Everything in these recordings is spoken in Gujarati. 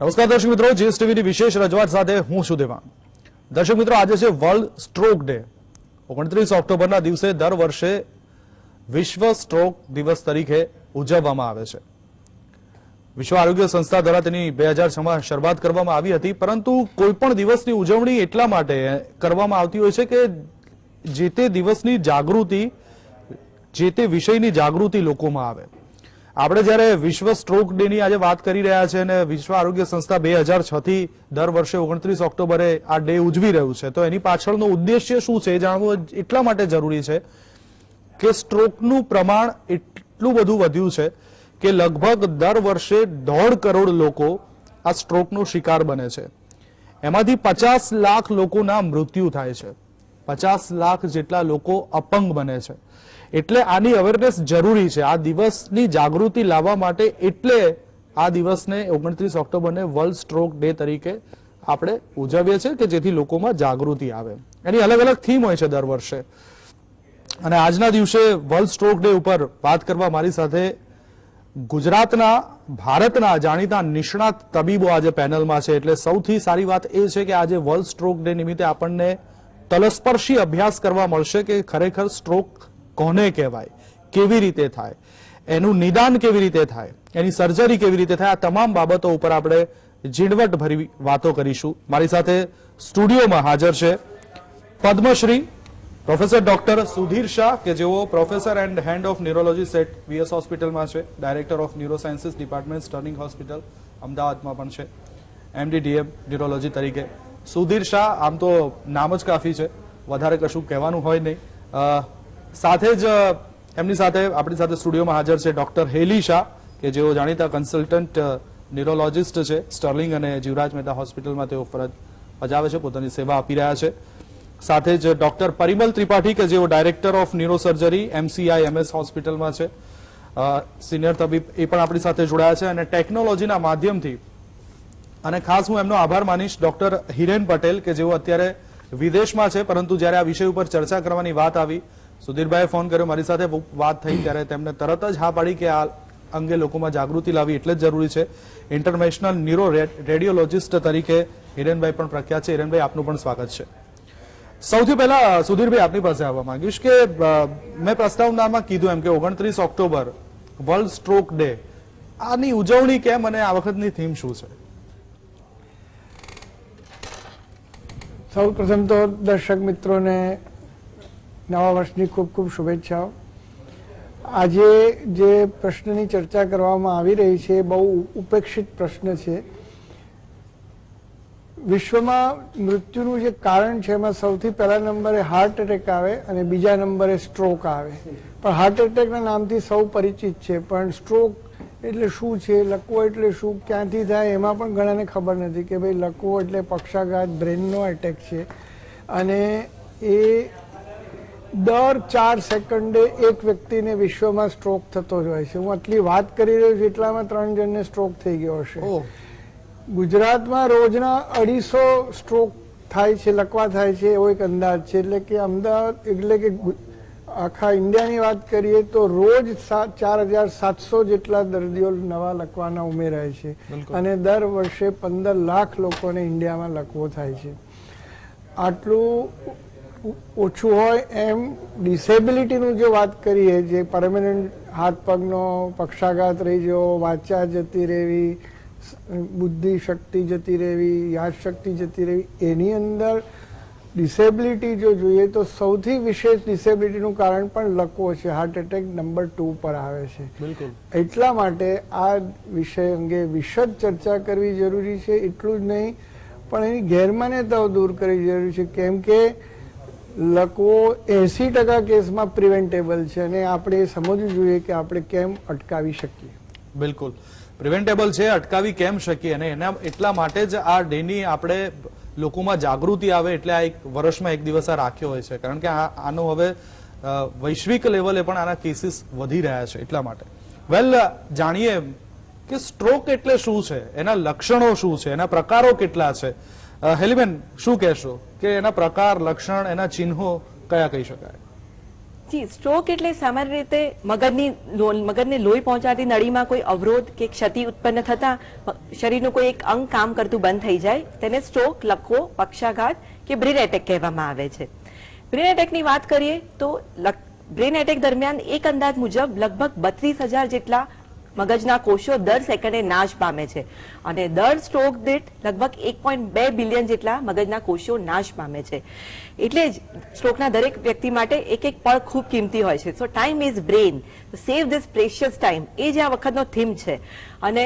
નમસ્કાર દર્શક મિત્રો, જીએસટીવીની વિશેષ રજૂઆત સાથે હું છું દેવાંગ। દર્શક મિત્રો, આજે છે વર્લ્ડ સ્ટ્રોક ડે। 29 ઓક્ટોબરના દિવસે દર વર્ષે વિશ્વ સ્ટ્રોક દિવસ તરીકે ઉજવવામાં આવે છે। વિશ્વ આરોગ્ય સંસ્થા દ્વારા તેની 2006માં શરૂઆત કરવામાં આવી હતી, પરંતુ કોઈ પણ દિવસની ઉજવણી એટલા માટે કરવામાં આવતી હોય છે કે જે તે દિવસની જાગૃતિ, જે તે વિષયની જાગૃતિ લોકોમાં આવે। આપણે જ્યારે વિશ્વ સ્ટ્રોક ડે ની આજે વાત કરી રહ્યા છે અને વિશ્વ આરોગ્ય સંસ્થા 2006 થી દર વર્ષે 29 ઓક્ટોબરે આ ડે ઉજવી રહ્યું છે, તો એની પાછળનો ઉદ્દેશ્ય શું છે એ જાણવું એટલા માટે જરૂરી છે કે સ્ટ્રોકનું પ્રમાણ એટલું બધું વધ્યું છે કે લગભગ દર વર્ષે 1.5 કરોડ લોકો આ સ્ટ્રોકનો શિકાર બને છે। એમાંથી 50 લાખ લોકોના મૃત્યુ થાય છે, 50 લાખ જેટલા લોકો અપંગ બને છે। એટલે આની અવેરનેસ જરૂરી છે, આ દિવસની જાગૃતિ લાવવા માટે। એટલે આ દિવસને 29 ઓક્ટોબરને વર્લ્ડ સ્ટ્રોક ડે તરીકે આપણે ઉજવીએ છીએ કે જેથી લોકોમાં જાગૃતિ આવે। એની અલગ અલગ થીમ હોય છે દર વર્ષે, અને આજના દિવસે વર્લ્ડ સ્ટ્રોક ડે ઉપર વાત કરવા મારી સાથે ગુજરાતના, ભારતના જાણીતા નિષ્ણાત તબીબો આજે પેનલમાં છે। એટલે સૌથી સારી વાત એ છે કે આજે વર્લ્ડ સ્ટ્રોક ડે નિમિત્તે આપણને તલસ્પર્શી અભ્યાસ કરવા મળશે કે ખરેખર સ્ટ્રોક કોને કહેવાય, કેવી રીતે થાય, એનું નિદાન કેવી રીતે થાય, એની સર્જરી કેવી રીતે થાય, આ તમામ બાબતો ઉપર આપણે ઝીણવટભરી વાતો કરીશું। મારી સાથે સ્ટુડિયોમાં હાજર છે પદ્મશ્રી પ્રોફેસર ડોક્ટર સુધીર શાહ કે જેઓ professor and head of neurology સેટ વીએસ હોસ્પિટલમાં છે, director of neurosciences department Sterling hospital અમદાવાદમાં પણ છે, એમડી ડીએમ ન્યુરોલોજી તરીકે। સુધીર શાહ આમ તો નામ જ કાફી છે, વધારે કશું કહેવાનું હોય નહીં। સાથે જ એમની સાથે આપણી સાથે સ્ટુડિયોમાં હાજર છે ડોક્ટર હેલી શાહ કે જેઓ જાણીતા કન્સલ્ટન્ટ ન્યુરોલોજીસ્ટ છે, સ્ટર્લિંગ અને જીવરાજ મહેતા હોસ્પિટલમાં તેઓ ફરજ બજાવે છે, પોતાની સેવા આપી રહ્યા છે। સાથે જ ડોક્ટર પરિમલ ત્રિપાઠી કે જેઓ director of neurosurgery MCI MS હોસ્પિટલમાં છે, સિનિયર તબીબ, એ પણ આપણી સાથે જોડાયા છે। અને ટેકનોલોજીના માધ્યમથી, અને ખાસ હું એમનો આભાર માનીશ ડોક્ટર હિરેન પટેલ કે જેઓ અત્યારે વિદેશમાં છે, પરંતુ જ્યારે આ વિષય ઉપર ચર્ચા કરવાની વાત આવી, સુધીરભાઈએ ફોન કર્યો, મારી સાથે વાત થઈ, ત્યારે તેમણે તરત જ હા પાડી કે આ અંગે લોકોમાં જાગૃતિ લાવવી એટલે જ જરૂરી છે। ઇન્ટરનેશનલ ન્યુરો રેડિયોલોજીસ્ટ તરીકે હિરેનભાઈ પણ પ્રખ્યાત છે। હિરેનભાઈ, આપનું પણ સ્વાગત છે। સૌથી પહેલા સુધીરભાઈ આપની પાસે આવવા માંગીશ કે મેં પ્રસ્તાવનામાં કીધું એમ કે 29 ઓક્ટોબર વર્લ્ડ સ્ટ્રોક ડે, આની ઉજવણી કેમ અને આ વખતની થીમ શું છે? સૌ પ્રથમ તો દર્શક મિત્રોને નવા વર્ષની ખૂબ ખૂબ શુભેચ્છાઓ। આજે જે પ્રશ્નની ચર્ચા કરવામાં આવી રહી છે એ બહુ ઉપેક્ષિત પ્રશ્ન છે। વિશ્વમાં મૃત્યુનું જે કારણ છે એમાં સૌથી પહેલા નંબરે હાર્ટ એટેક આવે અને બીજા નંબરે સ્ટ્રોક આવે। પણ હાર્ટ એટેકના નામથી સૌ પરિચિત છે, પણ સ્ટ્રોક એટલે શું છે, લકવો એટલે શું, ક્યાંથી થાય, એમાં પણ ઘણાને ખબર નથી કે ભાઈ લકવો એટલે પક્ષાઘાત, બ્રેનનો એટેક છે, અને એ દર 4 સેકન્ડે એક વ્યક્તિને વિશ્વમાં સ્ટ્રોક થતો જ હોય છે। હું આટલી વાત કરી રહ્યો છું એટલામાં 3 જણને સ્ટ્રોક થઈ ગયો હશે। ગુજરાતમાં રોજના 250 સ્ટ્રોક થાય છે, લકવા થાય છે, એવો એક અંદાજ છે। એટલે કે અમદાવાદ, એટલે કે આખા ઇન્ડિયાની વાત કરીએ તો રોજ 4700 જેટલા દર્દીઓ નવા લકવાના ઉમેરાય છે, અને દર વર્ષે 15 લાખ લોકોને ઇન્ડિયામાં લકવો થાય છે। આટલું ઓછું હોય એમ ડિસેબિલિટીનું જો વાત કરીએ, જે પરમેનન્ટ હાથ પગનો પક્ષાઘાત રહી જવો, વાચા જતી રહેવી, બુદ્ધિ શક્તિ જતી રહેવી, યાદશક્તિ જતી રહેવી, એની અંદર ડિસેબિલિટી જો જોઈએ તો સૌથી વિશેષ ડિસેબિલિટીનું કારણ પણ લકવો છે। હાર્ટ એટેક નંબર 2 પર આવે છે। બિલકુલ, એટલા માટે આ વિષય અંગે વિશદ ચર્ચા કરવી જરૂરી છે। એટલું જ નહીં પણ એની ગેરમાન્યતાઓ દૂર કરવી જરૂરી છે, કેમ કે લકવો 80% કેસમાં પ્રિવેન્ટેબલ છે, અને આપણે એ સમજવું જોઈએ કે આપણે કેમ અટકાવી શકીએ। બિલકુલ પ્રિવેન્ટેબલ છે, અટકાવી કેમ શકીએ, અને એના એટલા માટે જ આ ડેની આપણે લોકોમાં જાગૃતિ આવે એટલે આ એક વર્ષમાં એક દિવસ આ રાખ્યો હોય છે, કારણ કે આનો હવે વૈશ્વિક લેવલે પણ આના કેસીસ વધી રહ્યા છે। એટલા માટે વેલ જાણીએ કે સ્ટ્રોક એટલે શું છે, એના લક્ષણો શું છે, એના પ્રકારો કેટલા છે। હેલીબેન, શું કહેશો કે એના પ્રકાર, લક્ષણ, એના ચિહ્નો કયા કહી શકાય? જી, સ્ટ્રોક એટલે સામાન્ય રીતે મગજને લોહી પહોંચાડતી નળીમાં કોઈ અવરોધ કે ક્ષતિ ઉત્પન્ન થતા શરીરનું કોઈ એક અંગ કામ કરતું બંધ થઈ જાય તેને સ્ટ્રોક, લકવો, પક્ષાઘાત કે બ્રેન એટેક કહેવામાં આવે છે. બ્રેન એટેકની વાત કરીએ તો બ્રેન એટેક દરમિયાન એક અંદાજ મુજબ લગભગ 32,000 જેટલા મગજના કોષો દર સેકન્ડે નાશ પામે છે અને દર સ્ટ્રોક દીઠ લગભગ 1.2 બિલિયન જેટલા મગજના કોષો નાશ પામે છે. એટલે જ સ્ટ્રોકના દરેક વ્યક્તિ માટે એક એક પળ ખૂબ કિંમતી હોય છે. So time is brain, save this precious time, એ જે આ વખતનો થીમ છે. અને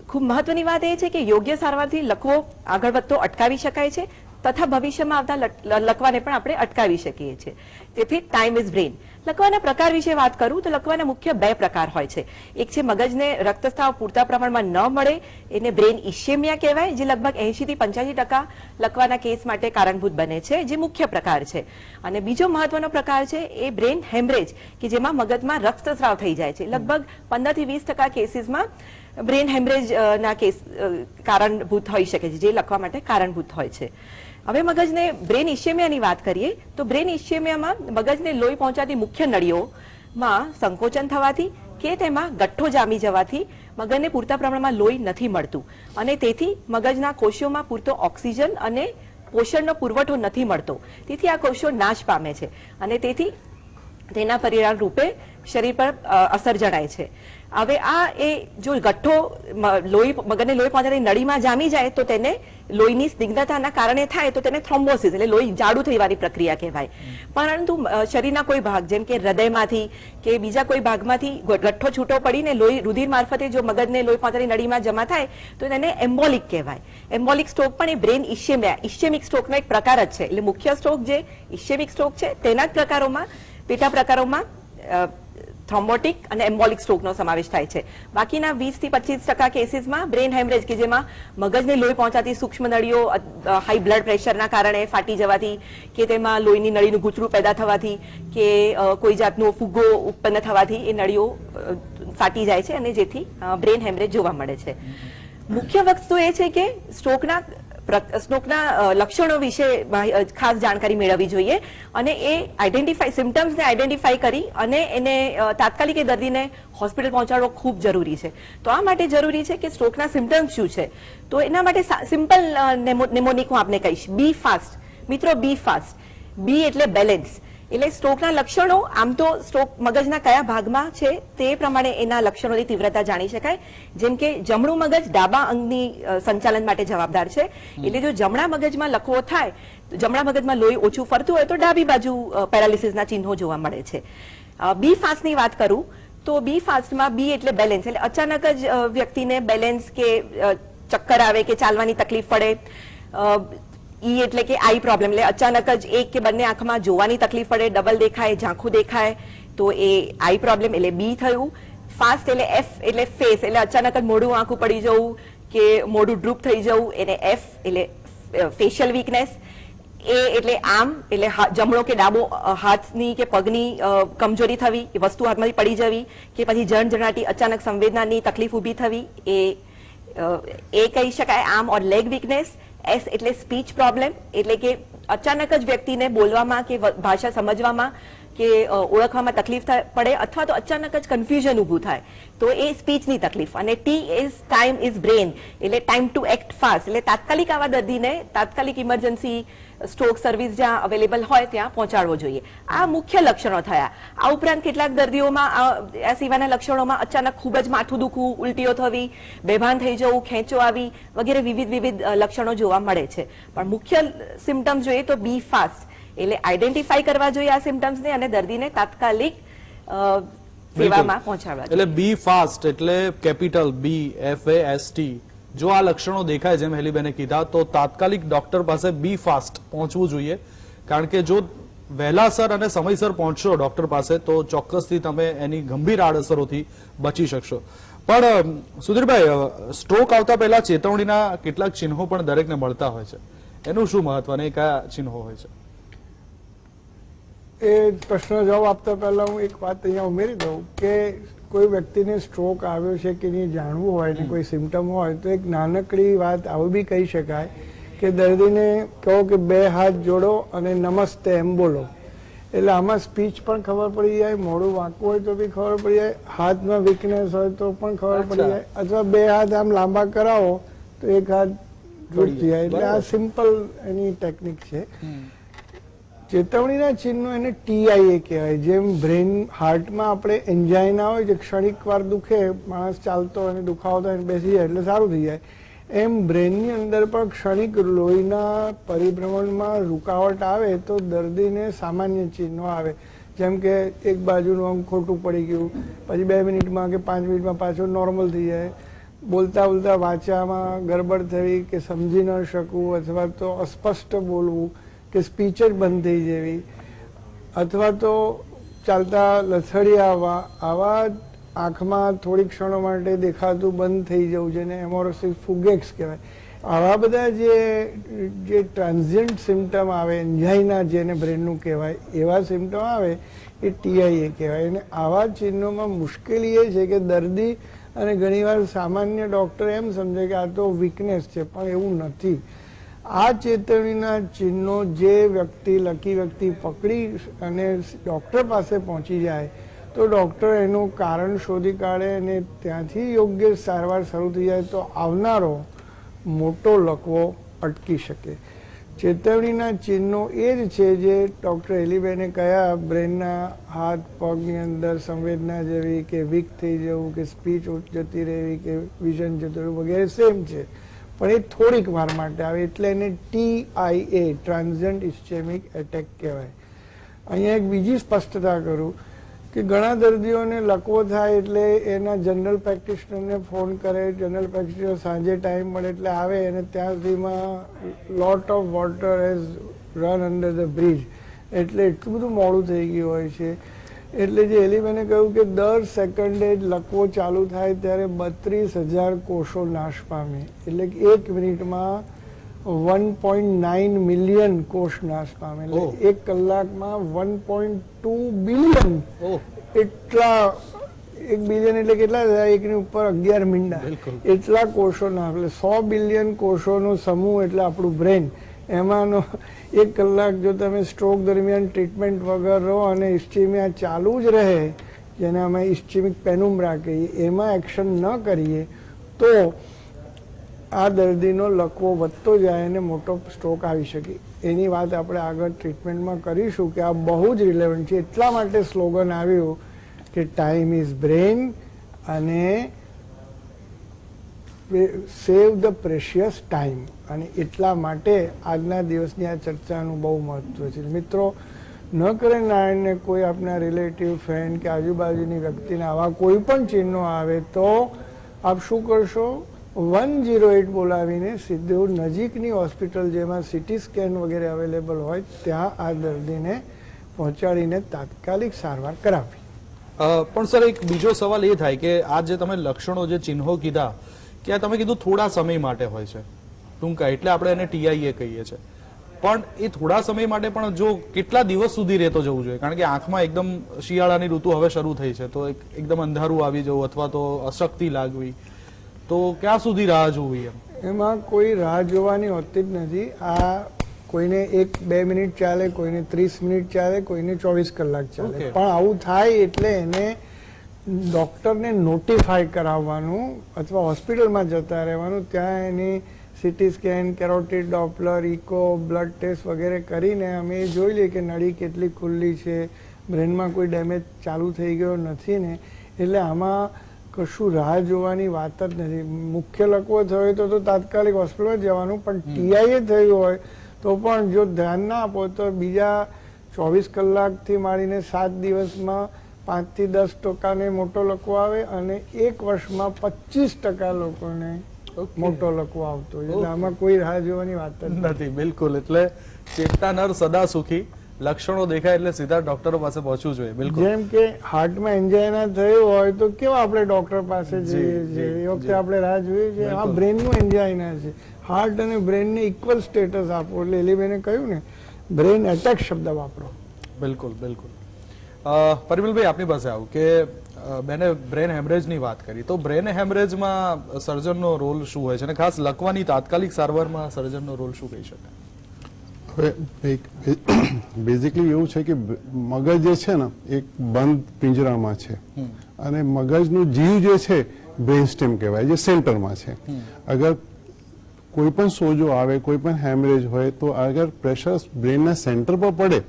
ખૂબ મહત્વની વાત એ છે કે યોગ્ય સારવારથી લકવો આગળ વધતો અટકાવી શકાય છે તથા ભવિષ્યમાં આવતા લકવાને પણ આપણે અટકાવી શકીએ છીએ. તેથી ટાઈમ ઇઝ બ્રેન. લકવાના પ્રકાર વિશે વાત કરું તો લકવાના મુખ્ય 2 પ્રકાર હોય છે. એક છે મગજને રક્તસ્રાવ પૂરતા પ્રમાણમાં ન મળે, એને બ્રેન ઇસ્કેમિયા કહેવાય, જે લગભગ 80 થી 85% લકવાના કેસ માટે કારણભૂત બને છે, જે મુખ્ય પ્રકાર છે. અને બીજો મહત્વનો પ્રકાર છે એ બ્રેન હેમરેજ, કે જેમાં મગજમાં રક્તસ્રાવ થઈ જાય છે. લગભગ 15 થી 20% કેસીસમાં બ્રેન હેમરેજ ના કેસ કારણભૂત હોઈ શકે છે, જે લકવા માટે કારણભૂત હોય છે. હવે મગજને બ્રેન ઇસ્કેમિયાની વાત કરીએ તો બ્રેન ઇસ્કેમિયામાં મગજને લોહી પહોંચાડતી મુખ્ય નળીઓમાં સંકોચન થવાથી કે તેમાં ગઠ્ઠો જામી જવાથી મગજને પૂરતા પ્રમાણમાં લોહી નથી મળતું અને તેથી મગજના કોષોમાં પૂરતો ઓક્સિજન અને પોષણનો પુરવઠો નથી મળતો. તેથી આ કોષો નાશ પામે છે અને તેથી તેના પરિણામ રૂપે શરીર પર અસર જણાય છે. હવે આ એ જો ગઠ્ઠો મગજને લોહી પહોંચાડતી નળીમાં જામી જાય તો તેને લોહીની સ્નિગ્ધતાના કારણે થાય તો તેને થ્રોમ્બોસિસ એટલે લોહી જાડું થવાની પ્રક્રિયા કહેવાય. પરંતુ શરીરના કોઈ ભાગ જેમ કે હૃદયમાંથી કે બીજા કોઈ ભાગમાંથી ગઠ્ઠો છૂટો પડીને લોહી રુધિર મારફતે જો મગજને લોહી પહોંચાડતી નળીમાં જમા થાય તો તેને એમ્બોલિક કહેવાય. એમ્બોલિક સ્ટ્રોક પણ એ બ્રેન ઇસ્કેમિક સ્ટ્રોકનો એક પ્રકાર જ છે. એટલે મુખ્ય સ્ટ્રોક જે ઇસ્કેમિક સ્ટ્રોક છે તેના જ પ્રકારોમાં પેટા પ્રકારોમાં થ્રોમ્બોટિક અને એમ્બોલિક સ્ટ્રોકનો સમાવેશ થાય છે. બાકીના 20 થી 25% કેસીસમાં બ્રેન હેમરેજ, કે જેમાં મગજને લોહી પહોંચાડતી સૂક્ષ્મ નળીઓ હાઈ બ્લડ પ્રેશરના કારણે ફાટી જવાથી કે તેમાં લોહીની નળીનું ગૂંચળું પેદા થવાથી કે કોઈ જાતનો ફુગ્ગો ઉત્પન્ન થવાથી એ નળીઓ ફાટી જાય છે અને જેથી બ્રેન હેમરેજ જોવા મળે છે. મુખ્ય વસ્તુ એ છે કે સ્ટ્રોકના લક્ષણો વિશે ખાસ જાણકારી મેળવવી જોઈએ અને એ સિમ્ટમ્સને આઈડેન્ટિફાઈ કરી અને એને તાત્કાલિક એ દર્દીને હોસ્પિટલ પહોંચાડવો ખૂબ જરૂરી છે. તો આ માટે જરૂરી છે કે સ્ટ્રોકના સિમ્ટમ્સ શું છે. તો એના માટે સિમ્પલ નેમોનિક હું આપને કહીશ. બી ફાસ્ટ. મિત્રો, બી ફાસ્ટ. બી એટલે બેલેન્સ. એટલે સ્ટ્રોકના લક્ષણો આમ તો સ્ટ્રોક મગજના કયા ભાગમાં છે તે પ્રમાણે એના લક્ષણોની તીવ્રતા જાણી શકાય. જેમ કે જમણું મગજ ડાબા અંગની સંચાલન માટે જવાબદાર છે. એટલે જો જમણા મગજમાં લકવો થાય, જમણા મગજમાં લોહી ઓછું ફરતું હોય તો ડાબી બાજુ પેરાલિસિસના ચિહ્નો જોવા મળે છે. બી ફાસ્ટની વાત કરું તો બી ફાસ્ટમાં બી એટલે બેલેન્સ. એટલે અચાનક જ વ્યક્તિને બેલેન્સ કે ચક્કર આવે કે ચાલવાની તકલીફ પડે. ઈ એટલે કે આઈ પ્રોબ્લેમ, એટલે અચાનક જ એક કે બંને આંખમાં જોવાની તકલીફ પડે, ડબલ દેખાય, ઝાંખું દેખાય, તો એ આઈ પ્રોબ્લેમ એટલે બી થયું. ફાસ્ટ એટલે એફ એટલે ફેસ, એટલે અચાનક જ મોઢું આંખું પડી જવું કે મોઢું ડ્રૂપ થઈ જવું, એને એફ એટલે ફેશિયલ વીકનેસ. એ એટલે આમ એટલે જમણો કે ડાબો હાથની કે પગની કમજોરી થવી, એ વસ્તુ હાથમાંથી પડી જવી કે પછી જણજણાટી અચાનક સંવેદનાની તકલીફ ઊભી થવી, એ કહી શકાય આમ. ઓર લેગ વીકનેસ. એસ એટલે સ્પીચ પ્રોબ્લેમ, એટલે કે અચાનક જ વ્યક્તિને બોલવામાં કે ભાષા સમજવામાં કે ઓળખવામાં તકલીફ પડે અથવા તો અચાનક જ કન્ફ્યુઝન ઊભું થાય તો એ સ્પીચની તકલીફ. અને T is time is brain, એટલે ટાઈમ ટુ એક્ટ ફાસ્ટ, એટલે તાત્કાલિક આવા દર્દીને તાત્કાલિક ઇમરજન્સી સ્ટ્રોક સર્વિસ જ્યાં અવેલેબલ હોય ત્યાં પહોંચાડવો જોઈએ. આ મુખ્ય લક્ષણો થયા. આ ઉપરાંત કેટલાક દર્દીઓમાં આ સિવાયના લક્ષણોમાં અચાનક ખૂબ જ માથું દુખવું, ઉલટીઓ થવી, બેભાન થઈ જવું, ખેંચો આવી વગેરે વિવિધ લક્ષણો જોવા મળે છે. પણ મુખ્ય સિમ્ટમ્સ જોઈએ તો બી ફાસ્ટ, એટલે આઈડેન્ટિફાઈ કરવા જોઈએ આ સિમ્ટમ્સને અને દર્દીને તાત્કાલિક સેવામાં પહોંચાડવા. એટલે બી ફાસ્ટ એટલે કેપિટલ બી FAST. જો આ લક્ષણો દેખાય જેમ હેલીબેને કીધા તો તાત્કાલિક ડોક્ટર પાસે બી ફાસ્ટ પહોંચવું જોઈએ. કારણ કે જો વહેલાસર અને સમયસર પહોંચશો ડોક્ટર પાસે તો ચોક્કસથી તમે એની ગંભીર આડઅસરોથી બચી શકશો. પણ સુધીરભાઈ, સ્ટ્રોક આવતા પહેલા ચેતવણીના કેટલાક ચિહ્નો પણ દરેકને મળતા હોય છે. એનું શું મહત્વ અને કયા ચિહ્નો હોય છે? એ પ્રશ્નનો જવાબ આપતા પહેલા હું એક વાત અહીંયા ઉમેરી દઉં કે કોઈ વ્યક્તિને સ્ટ્રોક આવ્યો છે કે નહીં જાણવું હોય ને કોઈ સિમ્ટમ હોય તો એક નાનકડી વાત આવું બી કહી શકાય કે દર્દીને કહો કે 2 હાથ જોડો અને નમસ્તે એમ બોલો. એટલે આમાં સ્પીચ પણ ખબર પડી જાય, મોઢું વાંકું હોય તો બી ખબર પડી જાય, હાથમાં વીકનેસ હોય તો પણ ખબર પડી જાય, અથવા બે હાથ આમ લાંબા કરાવો તો એક હાથ તૂટી જાય. એટલે આ સિમ્પલ એની ટેકનિક છે. ચેતવણીના ચિહ્નો એને TIA કહેવાય. જેમ બ્રેન હાર્ટમાં આપણે એન્જાઇના હોય જે ક્ષણિક વાર દુખે, માણસ ચાલતો અને દુખાવો થાય બેસી જાય એટલે સારું થઈ જાય, એમ બ્રેનની અંદર પણ ક્ષણિક લોહીના પરિભ્રમણમાં રૂકાવટ આવે તો દર્દીને સામાન્ય ચિહ્નો આવે. જેમ કે એક બાજુનું અંગ ખોટું પડી ગયું, પછી 2 મિનિટમાં કે 5 મિનિટમાં પાછું નોર્મલ થઈ જાય, બોલતા બોલતા વાચામાં ગડબડ થવી કે સમજી ન શકવું, અથવા તો અસ્પષ્ટ બોલવું કે સ્પીચ જ બંધ થઈ જવી, અથવા તો ચાલતા લથડી આવવા, આવા આંખમાં થોડી ક્ષણો માટે દેખાતું બંધ થઈ જવું, જેને એમોરોસિસ ફુગેક્સ કહેવાય. આવા બધા જે ટ્રાન્ઝિયન્ટ સિમ્ટમ આવે, એન્જાઇના જેને બ્રેનનું કહેવાય, એવા સિમ્ટમ આવે એ TIA કહેવાય. અને આવા ચિહ્નોમાં મુશ્કેલી એ છે કે દર્દી અને ઘણીવાર સામાન્ય ડૉક્ટર એમ સમજે કે આ તો વીકનેસ છે, પણ એવું નથી. આ ચેતવણીના ચિહ્નો જે લકી વ્યક્તિ પકડી અને ડૉક્ટર પાસે પહોંચી જાય તો ડૉક્ટર એનું કારણ શોધી કાઢે અને ત્યાંથી યોગ્ય સારવાર શરૂ થઈ જાય તો આવનારો મોટો લકવો અટકી શકે. ચેતવણીના ચિહ્નો એ જ છે જે ડૉક્ટર એલીબેને કહ્યા, બ્રેનના હાથ પગની અંદર સંવેદના જેવી કે વીક થઈ જવું કે સ્પીચ જતી રહેવી કે વિઝન જતું રહેવું વગેરે સેમ છે, પણ એ થોડીક વાર માટે આવે એટલે એને TIA ટ્રાન્ઝિયન્ટ ઇસ્ચેમિક એટેક કહેવાય. અહીંયા એક બીજી સ્પષ્ટતા કરું કે ઘણા દર્દીઓને લકવો થાય એટલે એના જનરલ પ્રેક્ટિશનરને ફોન કરે, જનરલ પ્રેક્ટિશનર સાંજે ટાઈમ મળે એટલે આવે અને ત્યાં સુધીમાં lot of water has run under the bridge, એટલે એટલું બધું મોડું થઈ ગયું હોય છે. એટલે જે એલીબેને કહ્યું કે દર સેકન્ડે લકવો ચાલુ થાય ત્યારે 32,000 કોષો નાશ પામે, એટલે કે 1 મિનિટમાં 1.9 મિલિયન કોષ નાશ પામે, એટલે 1 કલાકમાં 1.2 બિલિયન. એટલા 1 બિલિયન એટલે કેટલા થાય? એકની ઉપર 11 મીંડા, એટલા કોષો નાશ. એટલે 100 બિલિયન કોષોનો સમૂહ એટલે આપણું બ્રેન. એમાંનો 1 કલાક જો તમે સ્ટ્રોક દરમિયાન ટ્રીટમેન્ટ વગર રહો અને ઇસ્ચેમિયા ચાલુ જ રહે, જેને અમે ઇસ્ચેમિક પેનુમ્બ્રા કહીએ, એમાં એક્શન ન કરીએ તો આ દર્દીનો લકવો વધતો જાય અને મોટો સ્ટ્રોક આવી શકે. એની વાત આપણે આગળ ટ્રીટમેન્ટમાં કરીશું કે આ બહુ જ રિલેવન્ટ છે. એટલા માટે સ્લોગન આવ્યું કે ટાઈમ ઇઝ બ્રેન અને સેવ ધ પ્રેશિયસ ટાઈમ. અને એટલા માટે આજના દિવસની આ ચર્ચાનું બહુ મહત્વ છે. મિત્રો, ન કરે નારાયણને કોઈ આપના રિલેટિવ ફ્રેન્ડ કે આજુબાજુની વ્યક્તિને આવા કોઈ પણ ચિહ્નો આવે તો આપ શું કરશો? 108 બોલાવીને સીધું નજીકની હોસ્પિટલ જેમાં CT સ્કેન વગેરે અવેલેબલ હોય ત્યાં આ દર્દીને પહોંચાડીને તાત્કાલિક સારવાર કરાવી. પણ સર, એક બીજો સવાલ એ થાય કે આ જે તમે લક્ષણો જે ચિહ્નો કીધા કે આ તમે કીધું થોડા સમય માટે હોય છે, ટૂંકા, એટલે આપણે એને TIA કહીએ છીએ, પણ એ થોડા સમય માટે પણ જો કેટલા દિવસ સુધી રહેતો જવું જોઈએ? કારણ કે આંખમાં એકદમ શિયાળાની ઋતુ હવે શરૂ થઈ છે તો એકદમ અંધારું આવી જવું અથવા તો અશક્તિ લાગવી, તો ક્યાં સુધી રાહ જોવી? એમાં કોઈ રાહ જોવાની હોતી જ નથી. આ કોઈને 1-2 મિનિટ ચાલે, કોઈને 30 મિનિટ ચાલે, કોઈને 24 કલાક ચાલે, પણ આવું થાય એટલે એને ડૉક્ટરને નોટિફાય કરાવવાનું અથવા હોસ્પિટલમાં જતા રહેવાનું. ત્યાં એની CT scan, carotid doppler, echo, blood test વગેરે કરીને અમે જોઈ લઈએ કે નળી કેટલી ખુલ્લી છે, બ્રેનમાં કોઈ ડેમેજ ચાલુ થઈ ગયો નથી ને. એટલે આમાં કશું રાહ જોવાની વાત જ નથી. મુખ્ય લકવો થયો તો તાત્કાલિક હોસ્પિટલમાં જવાનું, પણ TIA થયું હોય તો પણ જો ધ્યાન ના આપો તો બીજા 24 કલાકથી માંડીને 7 દિવસમાં 5 થી 10% મોટો લકવો આવે અને 1 વર્ષમાં 25% લોકોને મોટો લકવો આવતો. એટલે આમાં કોઈ રાહ જોવાની વાત જ નથી. બિલકુલ. એટલે ચેતતા નર સદા સુખી. લક્ષણો દેખાય એટલે સીધા ડોક્ટરો પાસે પહોંચવું જોઈએ. બિલકુલ. જેમ કે હાર્ટમાં એન્જાઇના થયું હોય તો કેવા આપણે ડોક્ટર પાસે જઈએ છીએ, એ વખતે આપણે રાહ જોઈએ છીએ. આ બ્રેનનું એન્જાઇના છે, હાર્ટ અને બ્રેનને ઇક્વલ સ્ટેટસ આપો. એટલે એલીબેને કહ્યું ને, બ્રેન એટેક શબ્દ વાપરો. બિલકુલ, બિલકુલ. પરિમલભાઈ, આપની પાસે આવું કે બેને બ્રેન હેમરેજની વાત કરી, તો બ્રેન હેમરેજમાં સર્જનનો રોલ શું હોય છે અને ખાસ લકવાની તાત્કાલિક સારવારમાં સર્જનનો રોલ શું કહી શકાય? હવે બેઝિકલી એવું છે કે મગજ જે છે ને એક બંધ પિંજરામાં છે અને મગજનું જીવ જે છે બ્રેન સ્ટેમ કહેવાય, જે સેન્ટરમાં છે. અગર કોઈ પણ સોજો આવે, કોઈ પણ હેમરેજ હોય તો અગર પ્રેશર બ્રેનના સેન્ટર પર પડે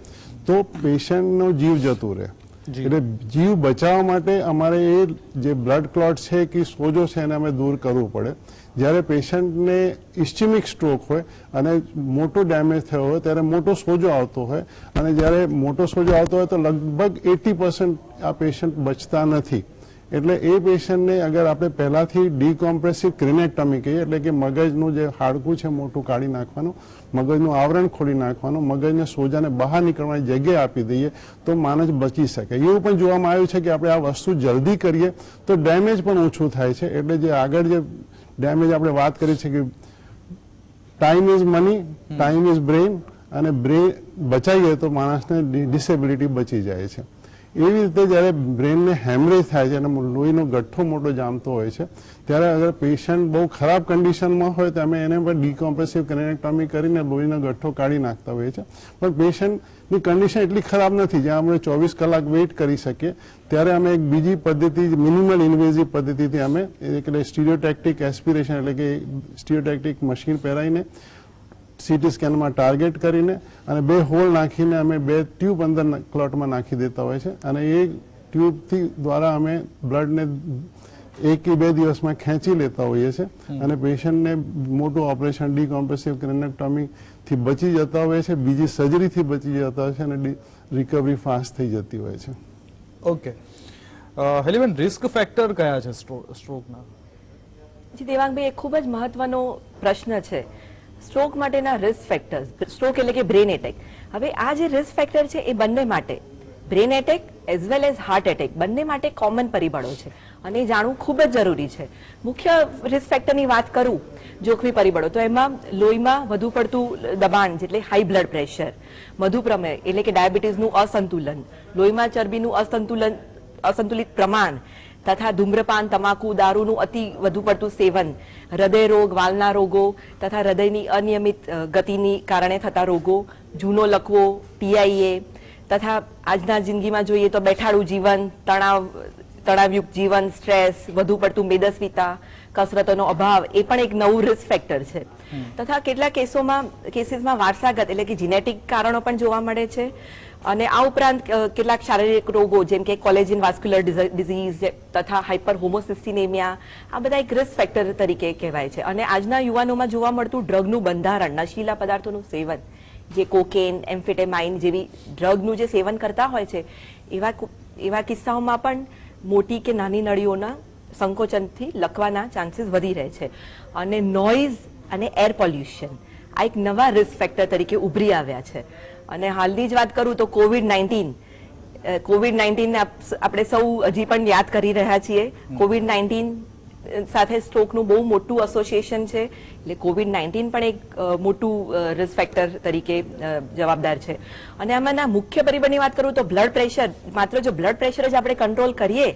તો પેશન્ટનો જીવ જતું રહે. એટલે જીવ બચાવવા માટે અમારે એ જે બ્લડ ક્લોટ છે કે સોજો છે એને અમે દૂર કરવું પડે. જ્યારે પેશન્ટને ઇસ્ચેમિક સ્ટ્રોક હોય અને મોટો ડેમેજ થયો હોય ત્યારે મોટો સોજો આવતો હોય અને જ્યારે મોટો સોજો આવતો હોય તો લગભગ 80% આ પેશન્ટ બચતા નથી. એટલે એ પેશન્ટને અગર આપણે પહેલાથી ડીકોમ્પ્રેસિવ ક્રેનેક્ટમી કહીએ, એટલે કે મગજનું જે હાડકું છે મોટું કાઢી નાખવાનું, મગજનું આવરણ ખોલી નાખવાનું, મગજને સોજાને બહાર નીકળવાની જગ્યા આપી દઈએ તો માણસ બચી શકે. એવું પણ જોવામાં આવ્યું છે કે આપણે આ વસ્તુ જલ્દી કરીએ તો ડેમેજ પણ ઓછું થાય છે. એટલે જે આગળ જે ડેમેજ આપણે વાત કરી છે કે time is money, time is brain, અને બ્રેન બચાવીએ તો માણસને ડિસેબિલિટી બચી જાય છે. એવી રીતે જ્યારે બ્રેનને હેમરેજ થાય છે અને લોહીનો ગઠ્ઠો મોટો જામતો હોય છે ત્યારે અગર પેશન્ટ બહુ ખરાબ કન્ડિશનમાં હોય તો અમે એને પણ ડીકોમ્પ્રેસિવ ક્રેનેક્ટમી કરીને લોહીનો ગઠ્ઠો કાઢી નાખતા હોઈએ છીએ. પણ પેશન્ટની કન્ડિશન એટલી ખરાબ નથી જ્યાં અમે 24 કલાક વેઇટ કરી શકીએ. ત્યારે અમે એક બીજી પદ્ધતિ, મિનિમલ ઇન્વેઝિવ પદ્ધતિથી અમે એટલે સ્ટીરિયોટેક્ટિક એસ્પિરેશન એટલે કે સ્ટીરિયોટેક્ટિક મશીન પહેરાવીને સીટી સ્કેનમાં ટાર્ગેટ કરીને અને 2 હોલ નાખીને અમે 2 ટ્યુબ અંદર ક્લોટમાં નાખી દેતા હોય છે અને એ ટ્યુબથી દ્વારા અમે બ્લડને 1 કે 2 દિવસમાં ખેંચી લેતા હોઈએ છીએ અને પેશન્ટને મોટું ઓપરેશન ડીકોમ્પ્રેસિવ ક્રેનેક્ટમીથી બચી જતા હોય છે, બીજી સર્જરીથી બચી જતા હોય છે અને રિકવરી ફાસ્ટ થઈ જતી હોય છે. ઓકે, હેલીબેન, રિસ્ક ફેક્ટર કયા છે સ્ટ્રોકના? જી દેવાંગભાઈ, એ ખૂબ જ મહત્વનો પ્રશ્ન છે. સ્ટ્રોક માટેના રિસ્ક ફેક્ટર્સ, સ્ટ્રોક એટલે કે બ્રેન એટેક. હવે આ જે રિસ્ક ફેક્ટર છે એ બંને માટે, brain attack as well as heart attack, બંને માટે કોમન પરિબળો છે અને એ જાણવું ખૂબ જ જરૂરી છે. મુખ્ય રિસ્ક ફેક્ટરની વાત કરું, જોખમી પરિબળો, તો એમાં લોહીમાં વધુ પડતું દબાણ એટલે હાઈ બ્લડ પ્રેશર, મધુપ્રમેહ એટલે કે ડાયાબિટીસનું અસંતુલન, લોહીમાં ચરબીનું અસંતુલિત પ્રમાણ તથા ધૂમ્રપાન, તમાકુ, દારૂનું અતિ વધુ પડતું સેવન, હૃદય રોગ, વાલના રોગો તથા હૃદયની અનિયમિત ગતિની કારણે થતા રોગો, જૂનો લકવો, TIA તથા આજના જિંદગીમાં જોઈએ તો બેઠાડું જીવન, તણાવયુક્ત જીવન, સ્ટ્રેસ, વધુ પડતું મેદસ્વીતા, કસરતોનો અભાવ એ પણ એક નવું રિસ્ક ફેક્ટર છે. તથા કેટલાક કેસીસમાં વારસાગત એટલે કે જીનેટિક કારણો પણ જોવા મળે છે અને આ ઉપરાંત કેટલાક શારીરિક રોગો જેમ કે કોલેજિન વાસ્ક્યુલર ડિઝીઝ તથા હાઇપર હોમોસિસ્ટિનેમિયા, આ બધા એક રિસ્ક ફેક્ટર તરીકે કહેવાય છે. અને આજના યુવાનોમાં જોવા મળતું ડ્રગનું બંધારણ, નશીલા પદાર્થોનું સેવન, જે કોકેન, એમ્ફેટેમાઇન જેવી ડ્રગનું જે સેવન કરતા હોય છે એવા કિસ્સાઓમાં પણ મોટી કે નાની નળીઓના સંકોચનથી લકવાના ચાન્સીસ વધી રહે છે. અને નોઇઝ અને એર પોલ્યુશન આ એક નવા રિસ્ક ફેક્ટર તરીકે ઉભરી આવ્યા છે. અને હાલની જ વાત કરું તો કોવિડ-19 આપણે સૌ હજી પણ યાદ કરી રહ્યા છીએ. કોવિડ-19 સાથે સ્ટ્રોકનું બહુ મોટું એસોસિએશન છે, એટલે કોવિડ-19 પણ એક મોટું રિસ્ક ફેક્ટર તરીકે જવાબદાર છે. અને આમાંના મુખ્ય પરિબળની વાત કરું તો બ્લડ પ્રેશર, માત્ર જો બ્લડ પ્રેશર જ આપણે કંટ્રોલ કરીએ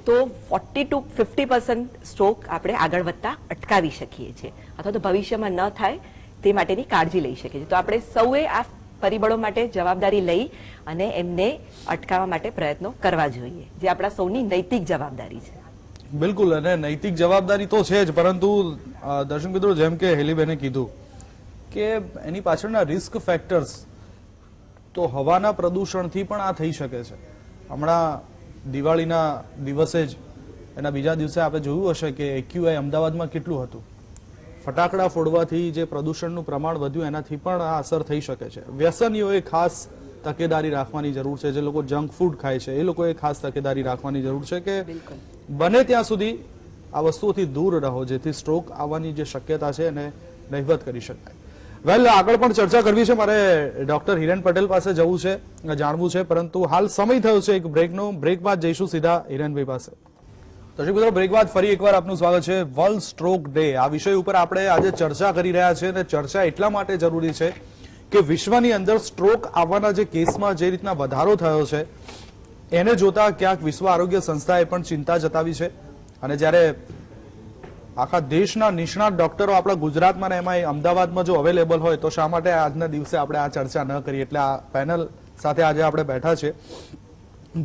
તો 40 to 50% સ્ટ્રોક આપણે આગળ વધતા અટકાવી શકીએ છીએ અથવા તો ભવિષ્યમાં ન થાય તે માટેની કાળજી લઈ શકીએ છીએ. તો આપણે સૌએ આ પરિબળો માટે જવાબદારી લઈ અને એમને અટકાવવા માટે પ્રયત્નો કરવા જોઈએ, જે આપણા સૌની નૈતિક જવાબદારી છે. બિલકુલ, અને નૈતિક જવાબદારી તો છે જ, પરંતુ દર્શક મિત્રો, જેમ કે હેલીબેને કીધું કે એની પાછળના રિસ્ક ફેક્ટર્સ, તો હવાના પ્રદૂષણથી પણ આ થઈ શકે છે. હમણાં દિવાળીના દિવસે જ એના બીજા દિવસે આપણે જોયું હશે કે AQI અમદાવાદમાં કેટલું હતું. ફટાકડા ફોડવાથી જે પ્રદૂષણનું પ્રમાણ વધ્યું એનાથી પણ આ અસર થઈ શકે છે. વ્યસનીઓએ ખાસ તકેદારી રાખવાની જરૂર છે. જે લોકો જંક ફૂડ ખાય છે એ લોકોએ ખાસ તકેદારી રાખવાની જરૂર છે કે બને ત્યાં સુધી આ વસ્તુઓથી દૂર રહો, જેથી સ્ટ્રોક આવવાની જે શક્યતા છે એને નહિવત કરી શકાય. વેલ, આગળ પણ ચર્ચા કરવી છે, મારે ડોક્ટર હિરેન પટેલ પાસે જવું છે, જાણવું છે, પરંતુ હાલ સમય થયો છે એક બ્રેકનો. બ્રેક બાદ જઈશું સીધા હિરેનભાઈ પાસે. દર્શક મિત્રો, બ્રેક બાદ ફરી એકવાર આપનું સ્વાગત છે. વર્લ્ડ સ્ટ્રોક ડે, આ વિષય ઉપર આપણે આજે ચર્ચા કરી રહ્યા છીએ અને ચર્ચા એટલા માટે જરૂરી છે કે વિશ્વની અંદર સ્ટ્રોક આવવાના જે કેસમાં જે રીતના વધારો થયો છે એને જોતા ક્યાંક વિશ્વ આરોગ્ય સંસ્થાએ પણ ચિંતા જતાવી છે. અને જ્યારે આખા દેશના નિષ્ણાત ડોક્ટરો આપણા ગુજરાતમાં ને એમાં અમદાવાદમાં જો અવેલેબલ હોય તો શા માટે આજના દિવસે આપણે આ ચર્ચા ન કરીએ? એટલે આ પેનલ સાથે આજે આપણે બેઠા છે.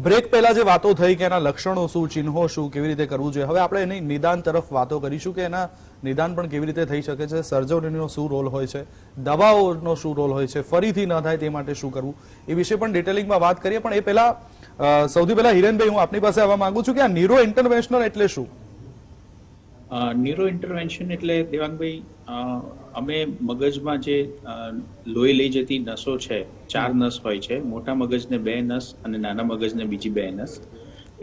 બ્રેક પહેલા જે વાતો થઈ કે એના લક્ષણો શું, ચિહ્નો શું, કેવી રીતે કરવું જોઈએ, હવે આપણે એની નિદાન તરફ વાતો કરીશું કે એના નિદાન પણ કેવી રીતે થઈ શકે છે, સર્જરીનો શું રોલ હોય છે, દવાઓનો શું રોલ હોય છે, ફરીથી ન થાય તે માટે શું કરવું, એ વિશે પણ ડિટેલિંગમાં વાત કરીએ. પણ એ પહેલા સૌથી પહેલા હિરેનભાઈ, હું આપની પાસે આવવા માંગુ છું કે આ ન્યુરો ઇન્ટરવેન્શનલ એટલે શું? ન્યુરો ઇન્ટરવેન્શન એટલે દેવાંગભાઈ, અમે મગજમાં જે લોહી લઈ જતી નસો છે, 4 નસ હોય છે, મોટા મગજને 2 નસ અને નાના મગજને બીજી 2 નસ.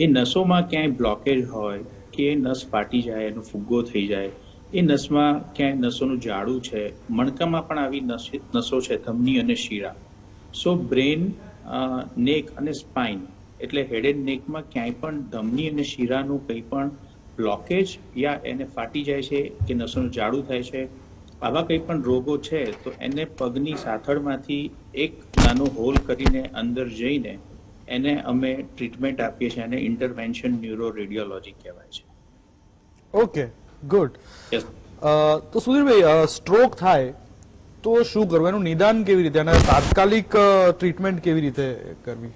એ નસોમાં ક્યાંય બ્લોકેજ હોય કે એ નસ ફાટી જાય, એનો ફુગ્ગો થઈ જાય, એ નસમાં ક્યાંય નસોનું જાડું છે, મણકામાં પણ આવી નસો છે, ધમની અને શીરા. સો બ્રેન, નેક અને સ્પાઇન એટલે હેડ એન્ડ નેકમાં ક્યાંય પણ ધમની અને શીરાનું કંઈ પણ બ્લોકેજ યા એને ફાટી જાય છે કે નસોનું જાડું થાય છે, આવા કંઈ પણ રોગો છે તો એને પગની સાથળમાંથી એક નાનો હોલ કરીને અંદર જઈને એને અમે ટ્રીટમેન્ટ આપીએ છીએ. અને ઇન્ટરવેન્શન ન્યુરો રેડિયોલોજી કહેવાય છે. Okay, good. યસ. તો સુધીરભાઈ, સ્ટ્રોક થાય તો શું કરવું, એનું નિદાન કેવી રીતે અને તાત્કાલિક ટ્રીટમેન્ટ કેવી રીતે કરવી?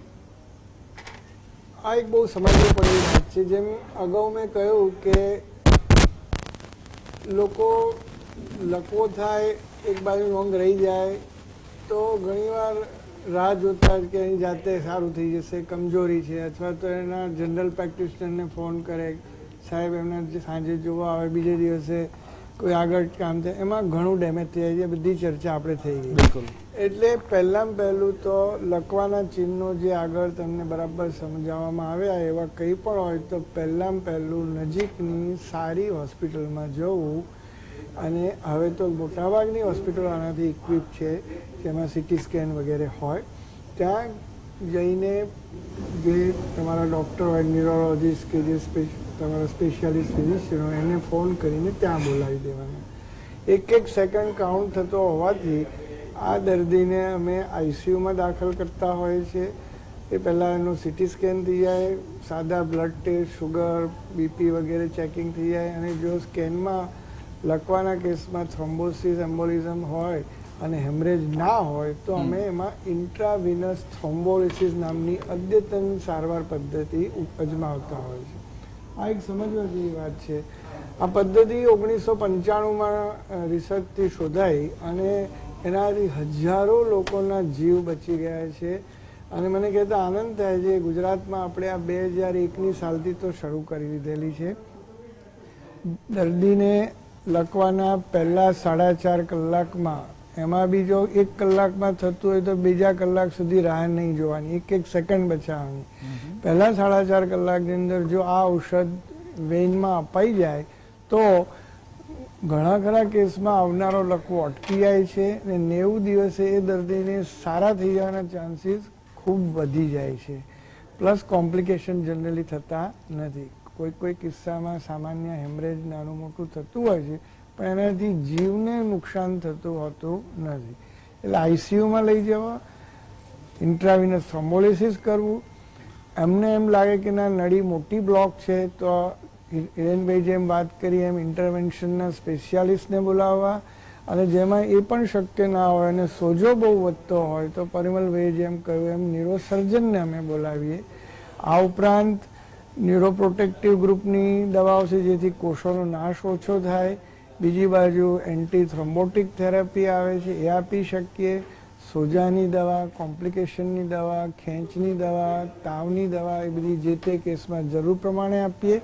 આ એક બહુ સમજવી પડેલી વાત છે. જેમ અગાઉ મેં કહ્યું કે લોકો લકવો થાય, એક બાજુ નોંધ રહી જાય તો ઘણીવાર રાહ જોતા કે એની જાતે સારું થઈ જશે, કમજોરી છે, અથવા તો એના જનરલ પ્રેક્ટિશનરને ફોન કરે, સાહેબ એમને સાંજે જોવા આવે, બીજે દિવસે કોઈ આગળ કામ થાય, એમાં ઘણું ડેમેજ થઈ જાય છે. બધી ચર્ચા આપણે થઈ ગઈ. બિલકુલ. એટલે પહેલાં પહેલું તો લકવાના ચિહ્નો જે આગળ તમને બરાબર સમજાવવામાં આવ્યા એવા કંઈ પણ હોય તો પહેલાં પહેલું નજીકની સારી હોસ્પિટલમાં જવું. અને હવે તો મોટાભાગની હોસ્પિટલો આનાથી ઇક્વિપ છે, જેમાં સિટી સ્કેન વગેરે હોય. ત્યાં જઈને જે તમારા ડૉક્ટર હોય, ન્યુરોલોજીસ્ટ કે જે તમારા સ્પેશિયાલિસ્ટ ફિઝિશિયન હોય એને ફોન કરીને ત્યાં બોલાવી દેવાના. 1 સેકન્ડ કાઉન્ટ થતો હોવાથી આ દર્દીને અમે આઈસીયુમાં દાખલ કરતા હોઈએ છીએ. એ પહેલાં એનું સિટી સ્કેન થઈ જાય, સાદા બ્લડ ટેસ્ટ, શુગર, બીપી વગેરે ચેકિંગ થઈ જાય. અને જો સ્કેનમાં લકવાના કેસમાં થ્રોમ્બોસિસ, એમ્બોલિઝમ હોય અને હેમરેજ ના હોય તો અમે એમાં ઇન્ટ્રાવિનસ થ્રોમ્બોલિસિસ નામની અદ્યતન સારવાર પદ્ધતિ અજમાવતા હોય છે. આ એક સમજવા જેવી વાત છે. આ પદ્ધતિ 1995માં રિસર્ચથી શોધાઈ અને એનાથી હજારો લોકોના જીવ બચી ગયા છે. અને મને કહેતા આનંદ થાય છે, ગુજરાતમાં આપણે આ 2001ની સાલથી તો શરૂ કરી દીધેલી છે. દર્દીને લકવાના પહેલા 4.5 કલાકમાં, એમાં બી જો 1 કલાકમાં થતું હોય તો બીજા કલાક સુધી રાહ નહીં જોવાની, 1 સેકન્ડ બચાવવાની. પહેલા 4.5 કલાકની અંદર જો આ ઔષધ વેઇનમાં અપાઈ જાય તો ઘણા ખરા કેસમાં આવનારો લકવો અટકી જાય છે અને 90 દિવસે એ દર્દીને સારા થઈ જવાના ચાન્સીસ ખૂબ વધી જાય છે. પ્લસ કોમ્પ્લિકેશન જનરલી થતા નથી. કોઈ કિસ્સામાં સામાન્ય હેમરેજ નાનું મોટું થતું હોય છે પણ એનાથી જીવને નુકસાન થતું હોતું નથી. એટલે આઈસીયુમાં લઈ જવા, ઇન્ટ્રાવિનસ થ્રોમ્બોલિસિસ કરવું. એમને એમ લાગે કે ના નળી મોટી બ્લોક છે તો હિરેનભાઈ જેમ વાત કરી એમ ઇન્ટરવેન્શનના સ્પેશિયાલિસ્ટને બોલાવવા. અને જેમાં એ પણ શક્ય ના હોય અને સોજો બહુ વધતો હોય તો પરિમલભાઈએ જેમ કહ્યું એમ ન્યુરોસર્જનને અમે બોલાવીએ. આ ઉપરાંત ન્યુરોપ્રોટેક્ટિવ ગ્રુપની દવાઓ છે જેથી કોષોનો નાશ ઓછો થાય. બીજી બાજુ એન્ટી થ્રોમ્બોટિક થેરાપી આવે છે, એ આપી શકીએ. સોજાની દવા, કોમ્પ્લિકેશનની દવા, ખેંચની દવા, તાવની દવા, એ બધી જે તે કેસમાં જરૂર પ્રમાણે આપીએ.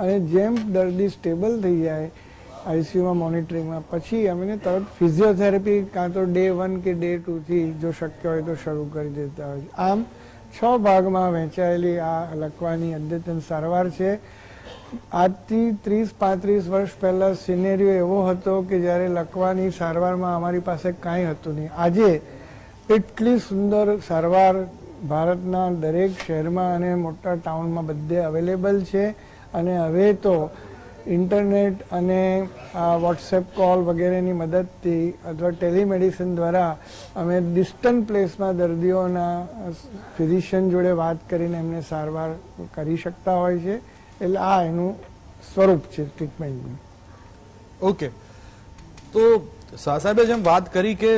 અને જેમ દર્દી સ્ટેબલ થઈ જાય આઈસીયુમાં મોનિટરિંગમાં, પછી અમે તરત ફિઝિયોથેરાપી કાં તો ડે 1 કે ડે 2થી જો શક્ય હોય તો શરૂ કરી દેતા હોય છે. આમ 6 ભાગમાં વહેંચાયેલી આ લકવાની અદ્યતન સારવાર છે. આજથી 30-35 વર્ષ પહેલા સિનેરિયો એવો હતો કે જ્યારે લકવાની સારવારમાં અમારી પાસે કાંઈ હતું નહીં. આજે એટલી સુંદર સારવાર ભારતના દરેક શહેરમાં અને મોટા ટાઉનમાં બધે અવેલેબલ છે. અને હવે તો ઇન્ટરનેટ અને વોટ્સએપ કોલ વગેરેની મદદથી અથવા ટેલિમેડિસિન દ્વારા અમે ડિસ્ટન્ટ પ્લેસમાં દર્દીઓના ફિઝિશિયન જોડે વાત કરીને એમને સારવાર કરી શકતા હોય છે. એટલે આ એનું સ્વરૂપ છે ટ્રીટમેન્ટનું. ઓકે, તો શાહ સાહેબે જેમ વાત કરી કે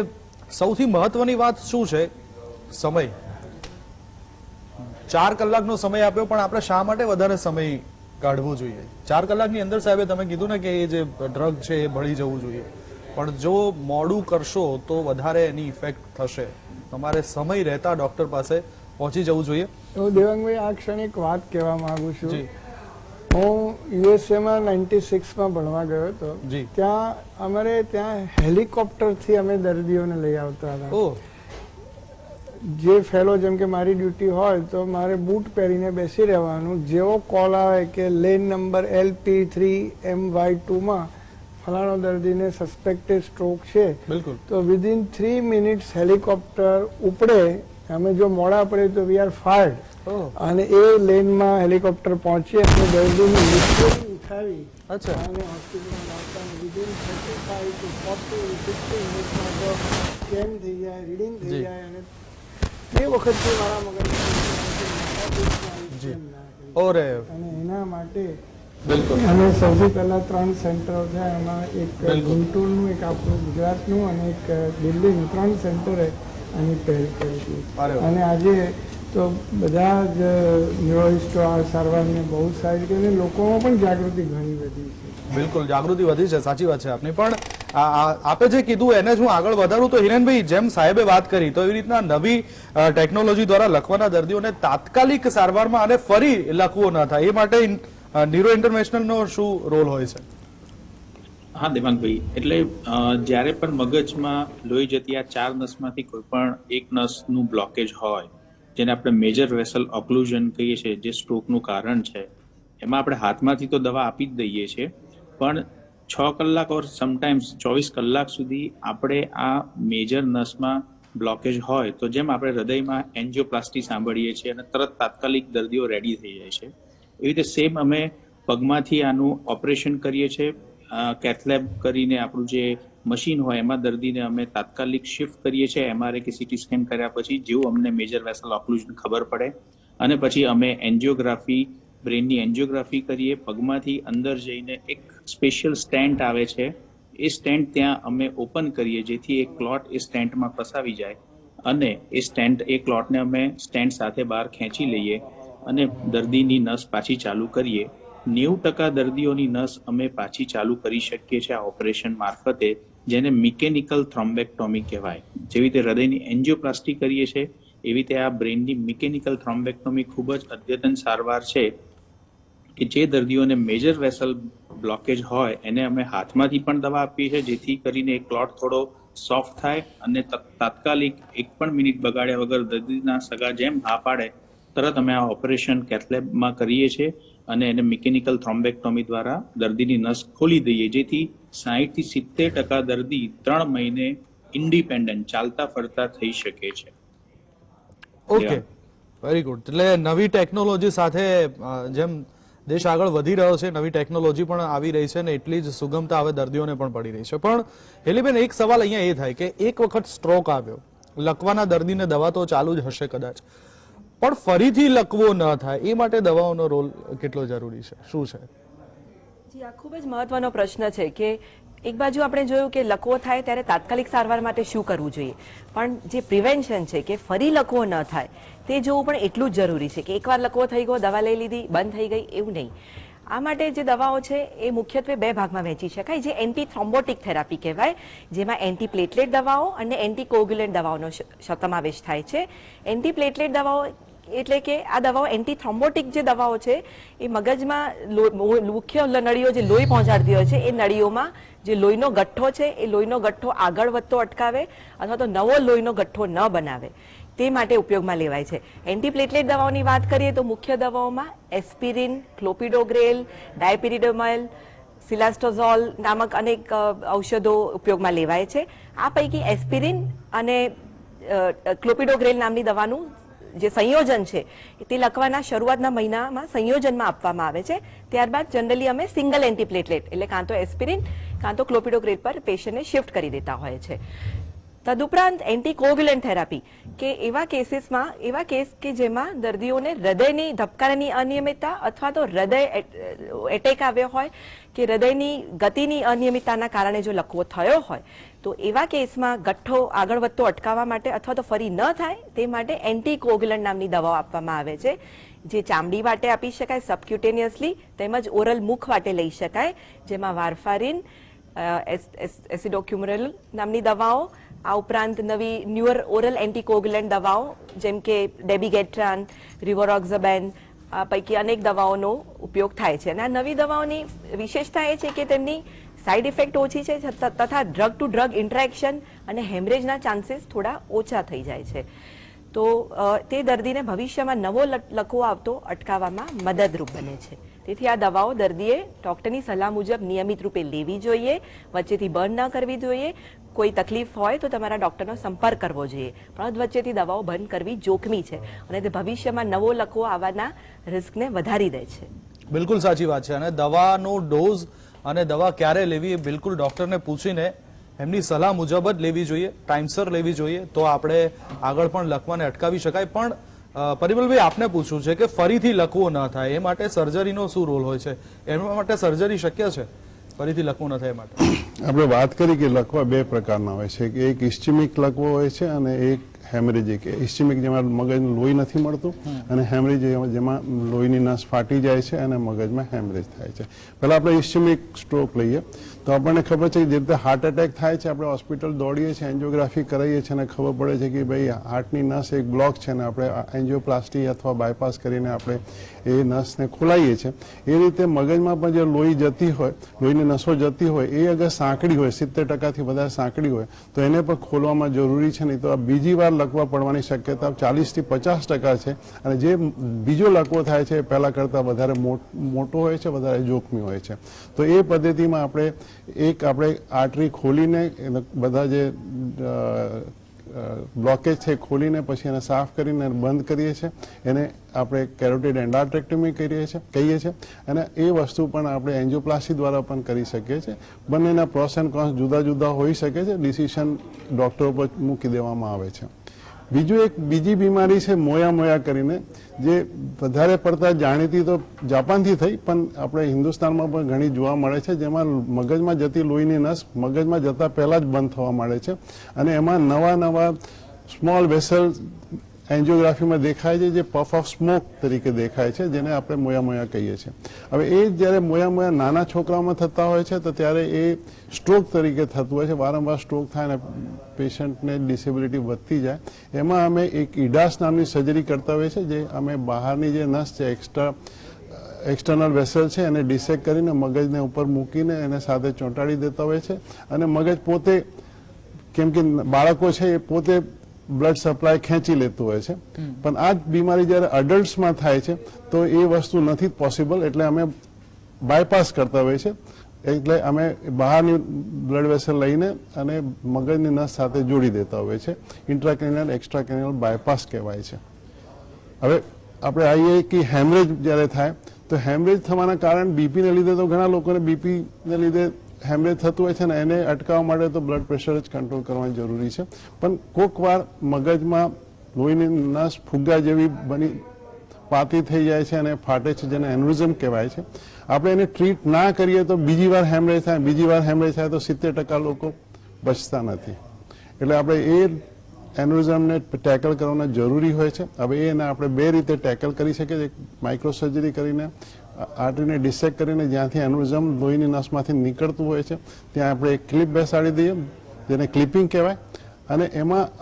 સૌથી મહત્વની વાત શું છે, સમય. 4 કલાકનો સમય આપ્યો, પણ આપણે શા માટે વધારે સમય કાઢવો જોઈએ? 4 કલાકની અંદર સાહેબે તમે કીધું ને કે એ જે ડ્રગ છે એ ભળી જવું જોઈએ, પણ જો મોડું કરશો તો વધારે એની ઇફેક્ટ થશે. તમારે સમય રહેતા ડોક્ટર પાસે પહોંચી જવું જોઈએ. તો દેવાંગભાઈ આ ક્ષણે એક વાત કહેવા માંગુ છું. જી હું યુએસએમાં 96માં ભણવા ગયો હતો. જી. ત્યાં અમારે ત્યાં હેલિકોપ્ટરથી અમે દર્દીઓને લઈ આવતા હતા. ઓહ, જે ફેલો જેમ કે મારી ડ્યુટી હોય તો મારે બૂટ પહેરીને બેસી રહેવાનું. જેવો કોલ આવે કે લેન નંબર LP3MY2 માં ફલાણો દર્દીને સસ્પેક્ટેડ સ્ટ્રોક છે, બિલકુલ. તો વિધિન 3 મિનિટ્સ હેલિકોપ્ટર ઉપડે. અમે જો મોડા પડે તો વી આર ફાયર્ડ. ઓહ, અને એ લેનમાં હેલિકોપ્ટર પહોંચી અને દર્દીને લિફ્ટમાં ઉઠાવી અચ્છા. અને હોસ્પિટલમાં લાવતા વિધિન 35 to 40 50 મિનિટમાં તો સ્કેન થઈ જાય, રીડિંગ થઈ જી. જાય. અને એ વખતથી મારા જી. મગજમાં ઓરે અને એના માટે બિલકુલ. અમે સૌથી પહેલા 3 સેન્ટરો છે. એમાં એક બિલકુલ. ગુંટૂરનું, એક આપણું ગુજરાતનું અને એક દિલ્હીનું, 3 સેન્ટરે આની પહેલ કરી હતી. અરે વાહ. અને આજે તો બધા જ ન્યુરોલિસ્ટો આ સારવારને બહુ સારી રીતે, અને લોકોમાં પણ જાગૃતિ ઘણી વધી છે. બિલકુલ જાગૃતિ વધી છે, સાચી વાત છે આપની. પણ આપે જે કીધું એને જ હું આગળ વધારું તો હિરેનભાઈ, જેમ સાહેબે વાત કરી તો એવી રીતના નવી ટેકનોલોજી દ્વારા લખવાના દર્દીઓને તાત્કાલિક સારવારમાં અને ફરી લખવું ન થાય એ માટે ન્યુરો ઇન્ટરવેન્શનલનો શું રોલ હોય છે? હા દેવાંગભાઈ, એટલે જ્યારે પણ મગજમાં લોહી જતી આ 4 નસમાંથી કોઈ પણ એક નસનું બ્લોકેજ હોય, જેને આપણે મેજર વેસલ ઓક્લુઝન કહીએ છીએ, જે સ્ટ્રોકનું કારણ છે, એમાં આપણે હાથમાંથી તો દવા આપી જ દઈએ છીએ, પણ 6 કલાક ઓર સમટાઈમ્સ 24 કલાક સુધી આપણે આ મેજર નસમાં બ્લોકેજ હોય તો જેમ આપણે હૃદયમાં એન્જિયોપ્લાસ્ટી સાંભળીએ છીએ અને તરત તાત્કાલિક દર્દીઓ રેડી થઈ જાય છે, એવી રીતે સેમ અમે પગમાંથી આનું ઓપરેશન કરીએ છીએ. કેથલેબ કરીને આપણું જે મશીન હોય એમાં દર્દીને અમે તાત્કાલિક શિફ્ટ કરીએ છીએ MRI કે CT સ્કેન કર્યા પછી, જેવું અમને મેજર વેસલ ઓક્લુઝન ખબર પડે, અને પછી અમે એન્જિયોગ્રાફી, બ્રેનની એન્જિયોગ્રાફી કરીએ. પગમાંથી અંદર જઈને એક સ્પેશિયલ સ્ટેન્ટ આવે છે, એ સ્ટેન્ટ ત્યાં અમે ઓપન કરીએ જેથી એક ક્લોટ એ સ્ટેન્ટમાં ફસાવી જાય, અને એ સ્ટેન્ટ, એ ક્લોટને અમે સ્ટેન્ટ સાથે બહાર ખેંચી લઈએ અને દર્દીની નસ પાછી ચાલુ કરીએ. 90% દર્દીઓની નસ અમે પાછી ચાલુ કરી શકીએ છીએ આ ઓપરેશન મારફતે, જેને મિકેનિકલ થ્રોમ્બેક્ટોમી કહેવાય. જેવી રીતે હૃદયની એન્જિયોપ્લાસ્ટી કરીએ છીએ, એવી રીતે આ બ્રેનની મિકેનિકલ થ્રોમ્બેક્ટોમી ખૂબ જ અદ્યતન સારવાર છે કે જે દર્દીઓને મેજર વેસલ બ્લોકેજ હોય એને અમે હાથમાંથી પણ દવા આપીએ છીએ, જેથી કરીને એ ક્લોટ થોડો સોફ્ટ થાય અને તાત્કાલિક 1 પણ મિનિટ બગાડ્યા વગર દર્દીના સગા જેમ હા પાડે તરત અમે આ ઓપરેશન કેથલેબમાં કરીએ છીએ અને એને મિકેનિકલ થ્રોમ્બેક્ટોમી દ્વારા દર્દીની નસ ખોલી દઈએ, જેથી 60 થી 70% દર્દી 3 મહિને ઇન્ડિપેન્ડન્ટ ચાલતા ફરતા થઈ શકે છે. Okay, very good. એટલે નવી ટેકનોલોજી સાથે જેમ દેશ આગળ વધી રહ્યો છે, નવી ટેકનોલોજી પણ આવી રહી છે ને એટલી જ સુગમતા હવે દર્દીઓને પણ પડી રહી છે. પણ હેલીબેન, એક સવાલ અહીંયા એ થાય કે એક વખત સ્ટ્રોક આવ્યો, લકવાના દર્દીને દવા તો ચાલુ જ હશે કદાચ, પણ ફરીથી લકવો ન થાય એ માટે દવાઓનો રોલ કેટલો જરૂરી છે, શું છે? જી, આ ખૂબ જ મહત્વનો પ્રશ્ન છે કે એક બાજુ આપણે જોયું કે લકવો થાય ત્યારે તાત્કાલિક સારવાર માટે શું કરવું જોઈએ, પણ જે પ્રિવેન્શન છે કે ફરી લકવો ન થાય તે જોવું પણ એટલું જ જરૂરી છે કે એકવાર લકવો થઈ ગયો, દવા લઈ લીધી, બંધ થઈ ગઈ, એવું નહીં. આ માટે જે દવાઓ છે એ મુખ્યત્વે 2 ભાગમાં વહેંચી શકાય, જે એન્ટી થ્રોમ્બોટિક થેરાપી કહેવાય, જેમાં એન્ટી પ્લેટલેટ દવાઓ અને એન્ટી કોગ્યુલેન્ટ દવાઓનો સમાવેશ થાય છે. એન્ટી પ્લેટલેટ દવાઓ એટલે કે આ દવાઓ એન્ટી થ્રોમ્બોટિક જે દવાઓ છે એ મગજમાં મુખ્ય નળીઓ જે લોહી પહોંચાડતી હોય છે એ નળીઓમાં જે લોહીનો ગઠ્ઠો છે એ લોહીનો ગઠ્ઠો આગળ વધતો અટકાવે અથવા તો નવો લોહીનો ગઠ્ઠો ન બનાવે તે માટે ઉપયોગમાં લેવાય છે. એન્ટી પ્લેટલેટ દવાઓની વાત કરીએ તો મુખ્ય દવાઓમાં એસ્પિરિન, ક્લોપિડોગ્રેલ, ડાયપિરિડોમાઇલ, સિલાસ્ટોઝોલ નામક અનેક ઔષધો ઉપયોગમાં લેવાય છે. આ પૈકી એસ્પિરિન અને ક્લોપિડોગ્રેલ નામની દવાનું જે સંયોજન છે તે લકવાના શરૂઆતના મહિનામાં સંયોજનમાં આપવામાં આવે છે. ત્યારબાદ જનરલી અમે સિંગલ એન્ટીપ્લેટલેટ એટલે કાં તો એસ્પિરિન કાં તો ક્લોપિડોગ્રેલ પર પેશન્ટને શિફ્ટ કરી દેતા હોય છે. તદુપરાંત એન્ટીકોગ્યુલન્ટ થેરાપી કે એવા કેસીસમાં એવા કેસ કે જેમાં દર્દીઓને હૃદયની ધબકારાની અનિયમિતતા અથવા તો હૃદય એટેક આવ્યો હોય કે હૃદયની ગતિની અનિયમિતતાના કારણે જો લકવો થયો હોય તો એવા કેસમાં ગઠ્ઠો આગળ વધતો અટકાવવા માટે અથવા તો ફરી ન થાય તે માટે એન્ટીકોગ્યુલન્ટ નામની દવાઓ આપવામાં આવે છે, જે ચામડી વાટે આપી શકાય સબક્યુટેનિયસલી તેમજ ઓરલ મુખ વાટે લઈ શકાય, જેમાં વારફારિન, એસિડોક્યુમરલ નામની દવાઓ, આ ઉપરાંત નવી ન્યુઅર ઓરલ એન્ટીકોગ્યુલન્ટ દવાઓ જેમ કે ડેબીગેટ્રાન, રિવોરોક્ઝાબેન, આ પૈકી અનેક દવાઓનો ઉપયોગ થાય છે. અને આ નવી દવાઓની વિશેષતા એ છે કે તેમની સાઇડ ઇફેક્ટ ઓછી છે તથા ડ્રગ ટુ ડ્રગ ઇન્ટરેક્શન અને હેમરેજના ચાન્સીસ થોડા ઓછા થઈ જાય છે. તો તે દર્દીને ભવિષ્યમાં નવો લકવો આવતો અટકાવવામાં મદદરૂપ બને છે. તેથી આ દવાઓ દર્દીએ ડોક્ટરની સલાહ મુજબ નિયમિત રૂપે લેવી જોઈએ, વચ્ચેથી બંધ ન કરવી જોઈએ. કોઈ તકલીફ હોય તો તમારા ડોક્ટરનો સંપર્ક કરવો જોઈએ, પણ વચ્ચેથી દવાઓ બંધ કરવી જોખમી છે અને તે ભવિષ્યમાં નવો લકવો આવવાના રિસ્કને વધારી દે છે. બિલકુલ સાચી વાત છે. અને દવાનો ડોઝ અને દવા ક્યારે લેવી એ બિલકુલ ડોક્ટરને પૂછીને એમની સલાહ મુજબ જ લેવી જોઈએ, ટાઈમસર લેવી જોઈએ, તો આપણે આગળ પણ લકવાને અટકાવી શકાય. પણ પરિમલભાઈ, આપને પૂછવું છે કે ફરીથી લકવો ન થાય એ માટે સર્જરીનો શું રોલ હોય છે? એના માટે સર્જરી શક્ય છે ફરીથી લકવો ન થાય માટે? આપણે વાત કરી કે લકવા બે પ્રકારના હોય છે, કે એક ઇસ્ચેમિક લકવો હોય છે અને એક હેમરેજિક. ઇસ્ચેમિક જેમાં મગજનું લોહી નથી મળતું અને હેમરેજ જેમાં લોહીની નસ ફાટી જાય છે અને મગજમાં હેમરેજ થાય છે. પહેલા આપણે ઇસ્ચેમિક સ્ટ્રોક લઈએ તો આપણને ખબર છે કે જે રીતે હાર્ટ એટેક થાય છે, આપણે હોસ્પિટલ દોડીએ છીએ, એન્જિયોગ્રાફી કરાવીએ છીએ અને ખબર પડે છે કે ભાઈ હાર્ટની નસ એક બ્લોક છે ને આપણે એન્જિયોપ્લાસ્ટી અથવા બાયપાસ કરીને આપણે એ નસને ખોલાવીએ છીએ. એ રીતે મગજમાં પણ જે લોહી જતી હોય, લોહીની નસો જતી હોય, એ અગર સાંકડી હોય, 70%થી વધારે સાંકડી હોય તો એને પણ ખોલવામાં જરૂરી છે. નહીં તો આ બીજી વાર લકવા પડવાની શક્યતા 40 થી 50% છે. અને જે બીજો લકવો થાય છે એ પહેલા કરતાં વધારે મોટો હોય છે, વધારે જોખમી હોય છે. તો એ પદ્ધતિમાં આપણે આર્ટરી ખોલીને બધા જે બ્લોકેજ છે ખોલીને પછી એને સાફ કરીને બંધ કરીએ છીએ. એને આપણે કેરોટિડ એન્ડાર્ટેક્ટમી કહીએ છીએ અને એ વસ્તુ પણ આપણે એન્જિયોપ્લાસ્ટી દ્વારા પણ કરી શકીએ છીએ. બંનેના પ્રોસ એન્ડ કોન્સ જુદા જુદા હોઈ શકે છે, ડિસિઝન ડોક્ટર પર મૂકી દેવામાં આવે છે. બીજી બીમારી છે મોયા કરીને, જે વધારે પડતા જાણીતી તો જાપાનથી થઈ પણ આપણે હિન્દુસ્તાનમાં પણ ઘણી જોવા મળે છે, જેમાં મગજમાં જતી લોહીની નસ મગજમાં જતા પહેલા જ બંધ થવા માંડે છે અને એમાં નવા સ્મોલ વેસલ એન્જિયોગ્રાફીમાં દેખાય છે, જે પફ ઓફ સ્મોક તરીકે દેખાય છે, જેને આપણે મોયા કહીએ છીએ. હવે એ જ્યારે મોયા નાના છોકરાઓમાં થતા હોય છે તો ત્યારે એ સ્ટ્રોક તરીકે થતું હોય છે. વારંવાર સ્ટ્રોક થાય અને પેશન્ટને ડિસેબિલિટી વધતી જાય. એમાં અમે એક ઇડાસ નામની સર્જરી કરતા હોઈએ છીએ, જે અમે બહારની જે નસ છે એક્સટર્નલ વેસલ છે એને ડિસેક કરીને મગજને ઉપર મૂકીને એને સાથે ચોંટાડી દેતા હોય છે. અને મગજ પોતે, કેમ કે બાળકો છે એ પોતે બ્લડ સપ્લાય ખેંચી લેતું હોય છે, પણ આ જ બીમારી જ્યારે અડલ્ટ્સમાં થાય છે તો એ વસ્તુ નથી પોસિબલ, એટલે અમે બાયપાસ કરતા હોઈએ છીએ. એટલે અમે બહારની બ્લડ વેસલ લઈને અને મગજની નસ સાથે જોડી દેતા હોઈએ છીએ. ઇન્ટ્રાક્રેનિયલ એક્સ્ટ્રાક્રેનિયલ બાયપાસ કહેવાય છે. હવે આપણે આવીએ કે હેમરેજ જ્યારે થાય તો હેમરેજ થવાના કારણ બીપીને લીધે તો ઘણા લોકોને બીપીને લીધે હેમરેજ થતું હોય છે ને એને અટકાવવા માટે તો બ્લડ પ્રેશર જ કંટ્રોલ કરવાની જરૂરી છે. પણ કોઈક વાર મગજમાં લોહીની નસ ફુગ્ગા જેવી પાતી થઈ જાય છે અને ફાટે છે, જેને એન્યુરિઝમ કહેવાય છે. આપણે એને ટ્રીટ ના કરીએ તો બીજી વાર હેમરેજ થાય તો 70% લોકો બચતા નથી. એટલે આપણે એ એન્યુરિઝમને ટેકલ કરવાના જરૂરી હોય છે. હવે એને આપણે બે રીતે ટેકલ કરી શકીએ. એક માઇક્રો સર્જરી કરીને આર્ટરીને ડિસેક કરીને જ્યાંથી એન્યુરિઝમ લોહીની નસમાંથી નીકળતું હોય છે ત્યાં આપણે એક ક્લિપ બેસાડી દઈએ, જેને ક્લિપિંગ કહેવાય.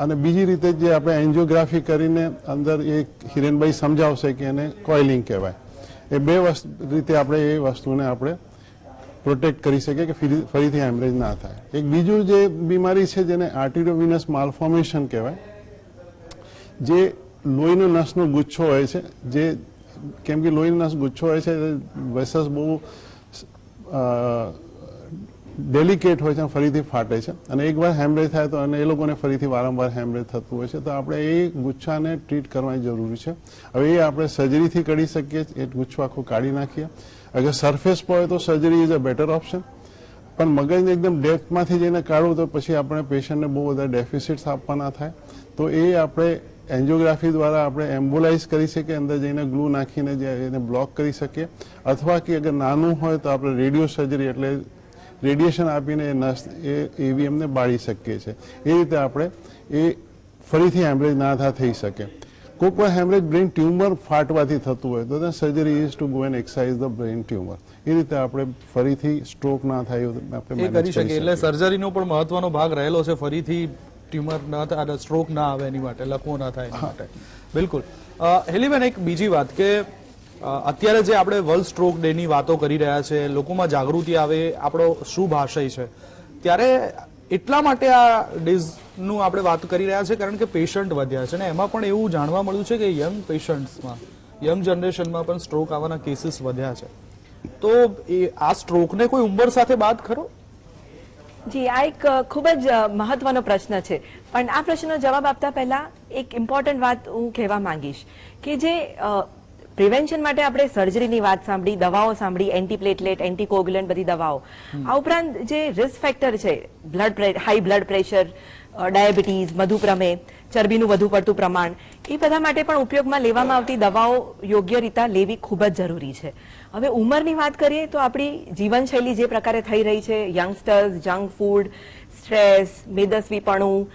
અને બીજી રીતે જે આપણે એન્જિયોગ્રાફી કરીને અંદર એ હિરેનભાઈ સમજાવશે કે એને કોઇલિંગ કહેવાય. એ બે રીતે આપણે એ વસ્તુને આપણે પ્રોટેક્ટ કરી શકીએ કે ફરીથી હેમરેજ ના થાય. એક બીજું જે બીમારી છે જેને આર્ટેરિયોવિનસ માલ્ફોર્મેશન કહેવાય, જે લોહીનો નસનો ગુચ્છો હોય છે. જે કેમ કે લોહીનો નસ ગુચ્છો હોય છે, વેસલ્સ બહુ ડેલિકેટ હોય છે, ફરીથી ફાટે છે અને એકવાર હેમરેજ થાય તો અને એ લોકોને ફરીથી વારંવાર હેમરેજ થતું હોય છે. તો આપણે એ ગુચ્છાને ટ્રીટ કરવાની જરૂરી છે. હવે એ આપણે સર્જરીથી કરી શકીએ, એ ગુચ્છો આખો કાઢી નાખીએ. અગર સરફેસ પર હોય તો surgery is a better option. પણ મગજને એકદમ ડેપ્થમાંથી જઈને કાઢવું તો પછી આપણે પેશન્ટને બહુ બધા ડેફિસિટ્સ આપવાના થાય, તો એ આપણે એન્જિયોગ્રાફી દ્વારા આપણે એમ્બોલાઇઝ કરી શકીએ, અંદર જઈને ગ્લુ નાખીને જે એને બ્લોક કરી શકીએ, અથવા કે અગર નાનું હોય તો આપણે રેડિયો સર્જરી એટલે રેડિયેશન આપીને એ નસ એવીએમને બાળી શકીએ છીએ. એ રીતે આપણે એ ફરીથી હેમરેજ ના થઈ શકે. કોઈક વાર હેમરેજ બ્રેઇન ટ્યુમર ફાટવાથી થતું હોય તો surgery is to go and excise the brain tumour. એ રીતે આપણે ફરીથી સ્ટ્રોક ના થાય આપણે એ કરી શકીએ. એટલે સર્જરીનો પણ મહત્વનો ભાગ રહેલો છે, ફરીથી ટ્યુમર ના થાય, સ્ટ્રોક ના આવે એની માટે, લકવો ના થાય એની માટે. બિલકુલ. હેલીબેન, એક બીજી વાત કે અત્યારે જે આપણે વર્લ્ડ સ્ટ્રોક ડે ની વાતો કરી રહ્યા છે, લોકોમાં જાગૃતિ આવે, આપણો શુભ આશય છે, ત્યારે એટલા માટે આ ડેઝનું આપણે વાત કરી રહ્યા છે કારણ કે પેશન્ટ વધ્યા છે ને એમાં પણ એવું જાણવા મળ્યું છે કે યંગ પેશન્ટ્સમાં, યંગ જનરેશનમાં પણ સ્ટ્રોક આવવાના કેસીસ વધ્યા છે. તો આ સ્ટ્રોકને કોઈ ઉંમર સાથે બાદ ખરો? જી, આ એક ખૂબ જ મહત્વનો પ્રશ્ન છે, પણ આ પ્રશ્નનો જવાબ આપતા પહેલા એક ઇમ્પોર્ટન્ટ વાત હું કહેવા માંગીશ કે જે પ્રિવેન્શન માટે આપણે સર્જરીની વાત સાંભળી, દવાઓ સાંભળી, એન્ટીપ્લેટલેટ, એન્ટીકોગ્યુલન્ટ બધી દવાઓ, આ ઉપરાંત જે રિસ્ક ફેક્ટર છે, હાઈ બ્લડ પ્રેશર, ડાયાબિટીસ, મધુપ્રમેહ, ચરબીનું વધુ પડતું પ્રમાણ, એ બધા માટે પણ ઉપયોગમાં લેવામાં આવતી દવાઓ યોગ્ય રીતે લેવી ખૂબ જ જરૂરી છે. હવે ઉંમરની વાત કરીએ તો આપણી જીવનશૈલી જે પ્રકારે થઈ રહી છે, યંગસ્ટર્સ, જંક ફૂડ, સ્ટ્રેસ, મેદસ્વીપણું,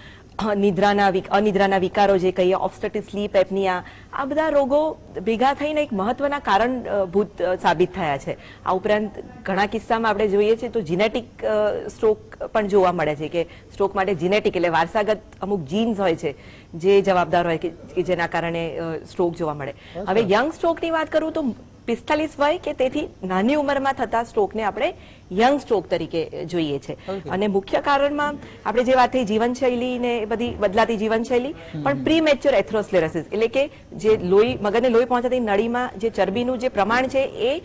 અનિદ્રાના વિકારો જે કહીએ, ઓબ્સ્ટેટિક સ્લીપ એપનિયા, આ બધા રોગો ભેગા થઈને એક મહત્વના કારણભૂત સાબિત થયા છે. આ ઉપરાંત ઘણા કિસ્સામાં આપણે જોઈએ છીએ તો જીનેટિક સ્ટ્રોક પણ જોવા મળે છે કે સ્ટ્રોક માટે જીનેટિક એટલે વારસાગત અમુક જીન્સ હોય છે જે જવાબદાર હોય કે જેના કારણે સ્ટ્રોક જોવા મળે. હવે યંગ સ્ટ્રોકની વાત કરું તો 45 વય કે તેથી નાની ઉંમરમાં થતા સ્ટ્રોકને આપણે યંગ સ્ટ્રોક તરીકે જોઈએ છે. અને મુખ્ય કારણમાં આપણે જે વાત થઈ જીવનશૈલી ને બધી બદલાતી જીવનશૈલી, પણ પ્રીમેચ્યોર એથેરોસ્ક્લેરોસિસ એટલે કે જે મગજને લોહી પહોંચાડતી નળીમાં જે ચરબીનું જે પ્રમાણ છે એ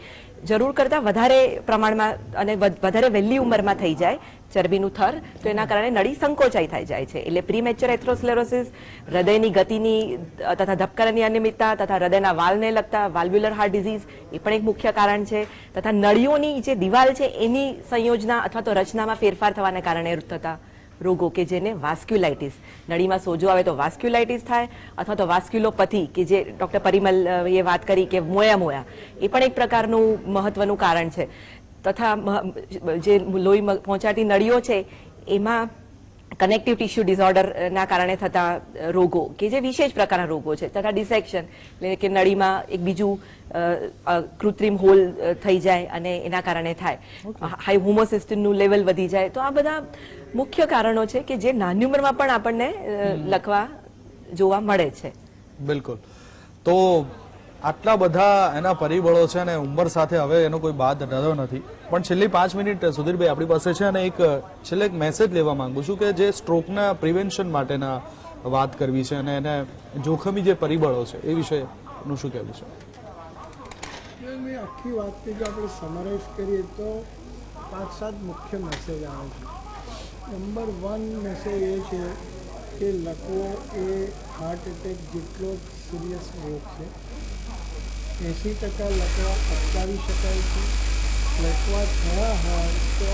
જરૂર કરતા વધારે પ્રમાણમાં અને વધારે વહેલી ઉંમરમાં થઈ જાય ચરબીનું થર, તો એના કારણે નળી સંકોચાઈ થઈ જાય છે. એટલે પ્રીમેચ્યોર એથેરોસ્ક્લેરોસિસ, હૃદયની ગતિની તથા ધબકારાની અનિયમિતતા તથા હૃદયના વાલ્વને લગતા વાલ્વ્યુલર હાર્ટ ડિઝીઝ એ પણ એક મુખ્ય કારણ છે. તથા નળીઓની જે દિવાલ છે એની સંયોજના અથવા તો રચનામાં ફેરફાર થવાને કારણે થતા રોગો કે જેને વાસ્ક્યુલાઇટિસ, નળીમાં સોજો આવે તો વાસ્ક્યુલાઇટિસ થાય, અથવા તો વાસ્ક્યુલોપથી કે જે ડોક્ટર પરિમલ એ વાત કરી કે મોયા એ પણ એક પ્રકારનું મહત્વનું કારણ છે. તથા જે લોહી પહોંચાડતી નળીઓ છે એમાં કનેક્ટિવ ટિશ્યુ ડિસઓર્ડરના કારણે થતા રોગો કે જે વિશેષ પ્રકારના રોગો છે, તથા ડિસેક્શન એટલે કે નળીમાં એક બીજું કૃત્રિમ હોલ થઈ જાય અને એના કારણે થાય, હાઈ હોમોસિસ્ટિનનું લેવલ વધી જાય. તો આ બધા મુખ્ય કારણો છે કે જે નાની ઉંમરમાં પણ આપણને લખવા જોવા મળે છે. બિલકુલ. તો આટલા બધા એના પરિબળો છે અને ઉંમર સાથે હવે એનો કોઈ બાદ રહ્યો નથી. પણ છેલ્લી 5 મિનિટ સુધીરભાઈ આપણી પાસે છે અને છેલ્લે એક મેસેજ લેવા માંગુ છું કે જે સ્ટ્રોકના પ્રિવેન્શન માટેના વાત કરવી છે અને એને જોખમી જે પરિબળો છે એ વિશેનું શું કહેવું છે? મેં આખી વાતને જો આપણે સમરાઇઝ કરીએ તો 5-7 મુખ્ય મેસેજ આવે છે. નંબર 1 મેસેજ એ છે કે લકવો એ હાર્ટ એટેક જેટલો જ સિરિયસ રોગ છે. 80% લકવા અટકાવી શકાય છે. લકવા થયા હોય તો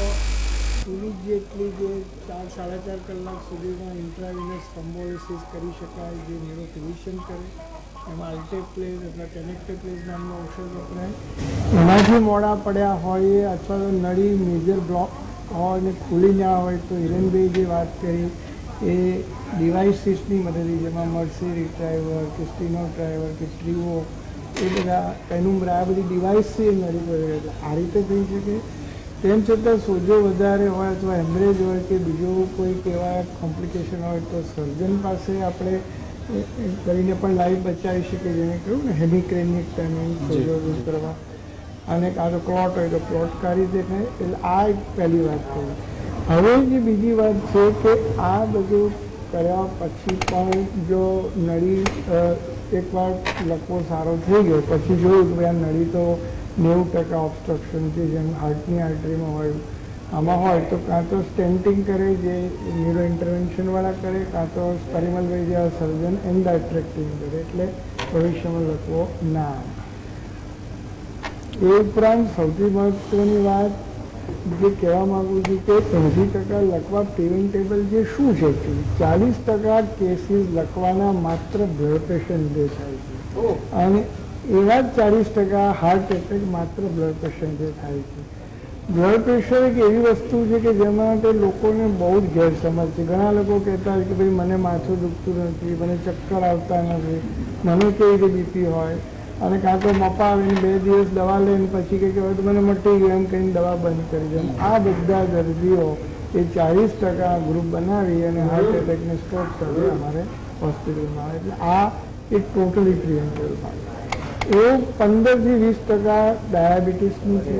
પૂરી જેટલી જે 4-4.5 કલાક સુધીમાં ઇન્ટ્રાવિનસ થ્રોમ્બોલિસિસ કરી શકાય, જે ન્યુરોફિઝિશિયન કરે, એમાં અલ્ટેપ્લેઝ અથવા ટેનેક્ટેપ્લેઝ નામનું ઔષધ વપરાય. એનાથી મોડા પડ્યા હોય અથવા તો નળી મેજર બ્લોક હોય ને ખુલી ના હોય તો હિરેનભાઈ જે વાત કરી એ ડિવાઇસીસની મદદથી, જેમાં મર્સી રિટ્રાઈવર કે સ્ટીનો ડ્રાઈવર કે ટ્રીવો, એ બધા પેનુમ્બ્રા, આ બધી ડિવાઇસથી નળી પડે એટલે આ રીતે થઈ શકે. તેમ છતાં સોજો વધારે હોય અથવા હેમરેજ હોય કે બીજું કોઈક એવા કોમ્પ્લિકેશન હોય તો સર્જન પાસે આપણે કરીને પણ લાઈફ બચાવી શકીએ. જેને કહ્યું ને હેમિક્રેનિક ટાઈમિંગ સોજો દૂર કરવા, અને કાં તો ક્લોટ હોય તો ક્લોટ કાઢી દેખાય. એટલે આ એક પહેલી વાત કહી. હવે જે બીજી વાત છે કે આ બધું કર્યા પછી પણ જો નળી એકવાર લકવો સારો થઈ ગયો પછી જોયું કે આ નળી તો 90% ઓબ્સ્ટ્રક્શન છે, જેમ હાર્ટની આર્ટરીમાં હોય આમાં હોય તો કાં તો સ્ટેન્ટિંગ કરે જે ન્યુરો ઇન્ટરવેન્શનવાળા કરે, કાં તો પરિમલભાઈ જેવા સર્જન એન્ડાઇટ્રેક્ટિંગ કરે, એટલે ભવિષ્યમાં લકવો ના આવે. એ ઉપરાંત સૌથી મહત્વની વાત જે કહેવા માંગુ છું કે 80% લકવા પ્રિવેન્ટેબલ જે શું છે, 40% કેસીસ લકવાના માત્ર બ્લડ પ્રેશર લીધે થાય છે, અને એવા જ 40% હાર્ટ એટેક માત્ર બ્લડ પ્રેશર લીધે થાય છે. બ્લડ પ્રેશર એક એવી વસ્તુ છે કે જેમાં માટે લોકોને બહુ જ ગેરસમજ છે. ઘણા લોકો કહેતા હોય કે ભાઈ મને માથું દુખતું નથી, મને ચક્કર આવતા નથી, મને કેવી રીતે બીપી હોય, અને કાં તો મપા આવીને 2 દિવસ દવા લઈને પછી કે હવે તો મને મટી ગયું એમ કહીને દવા બંધ કરી દે. આ બધા દર્દીઓ એ 40% ગ્રુપ બનાવી અને હાર્ટ એટેક ને સ્ટ્રોક સાથે અમારે હોસ્પિટલમાં આવે. એટલે આ એક ટોટલી પ્રિવેન્ટેબલ ભાગ. એવું 15 થી 20% ડાયાબિટીસનું છે,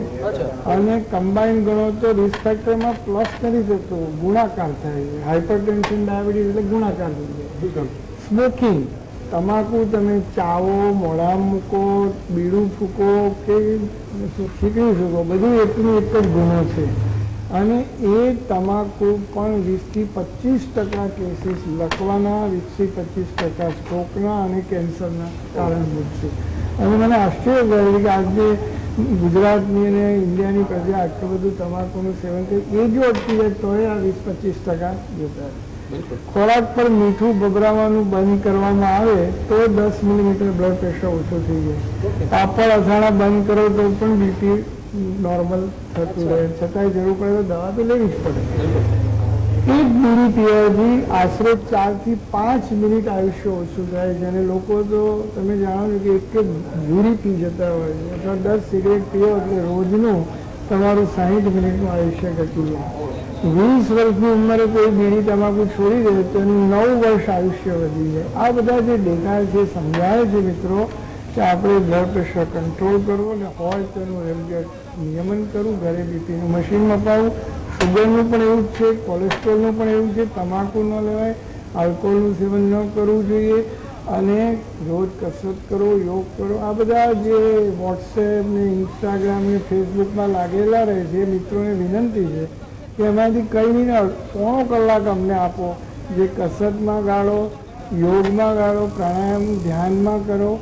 અને કમ્બાઈન ગણો તો રિસ્ક ફેક્ટરમાં પ્લસ નથી થતો, ગુણાકાર થાય છે. હાઇપરટેન્શન ડાયાબિટીસ એટલે ગુણાકાર થઈ જાય. સ્મોકિંગ, તમાકુ તમે ચાવો, મોઢા મૂકો, બીડું ફૂકો કે છીકણી ફૂકો, બધું એટલું એક જ ગુનો છે. અને એ તમાકુ પણ 20 થી 25% કેસીસ લકવાના, 20 થી 25% સ્ટ્રોકના અને કેન્સરના કારણભૂત છે. અને મને આશ્ચર્ય થયું કે આજે ગુજરાતની અને ઇન્ડિયાની પ્રજા આટલું બધું તમાકુનું સેવન કરે, એ જો અટકી જાય તો આ 20-25% જતા. ખોરાક પર મીઠું ભભરાવાનું બંધ કરવામાં આવે તો 10 મિલીમીટર બ્લડ પ્રેશર ઓછું થઈ જાય. પાપડ અથાણા બંધ કરો તો પણ બીપી નોર્મલ થતું રહે, છતાંય જરૂર પડે તો દવા તો લેવી જ પડે. એક બીડી પીવાથી આશરે 4 થી 5 મિનિટ આયુષ્ય ઓછું થાય છે. અને લોકો તો તમે જાણો છો કે એક બીડી પી જતા હોય છે, અથવા 10 સિગરેટ પીવો એટલે રોજનું તમારું 60 મિનિટનું આયુષ્ય ઘટી જાય. 20 વર્ષની ઉંમરે કોઈ બીડી તમાકુ છોડી દે તો એનું 9 વર્ષ આયુષ્ય વધી જાય. આ બધા જે ડેટા છે સમજાય છે મિત્રો કે આપણે બ્લડ પ્રેશર કંટ્રોલ કરવું, ને હોય તો એનું રેગ્યુલર નિયમન કરવું, ઘરે બીપીનું મશીન મપાવવું. શુગરનું પણ એવું જ છે, કોલેસ્ટ્રોલનું પણ એવું છે. તમાકુ ન લેવાય, આલ્કોહોલનું સેવન ન કરવું જોઈએ, અને રોજ કસરત કરો, યોગ કરો. આ બધા જે વોટ્સએપ ને ઇન્સ્ટાગ્રામ ને ફેસબુકમાં લાગેલા રહે છે, મિત્રોને વિનંતી છે કે એમાંથી કંઈ નહીં, પોણો કલાક અમને આપો, જે કસરતમાં ગાળો, યોગમાં ગાળો, પ્રાણાયામ ધ્યાનમાં કરો,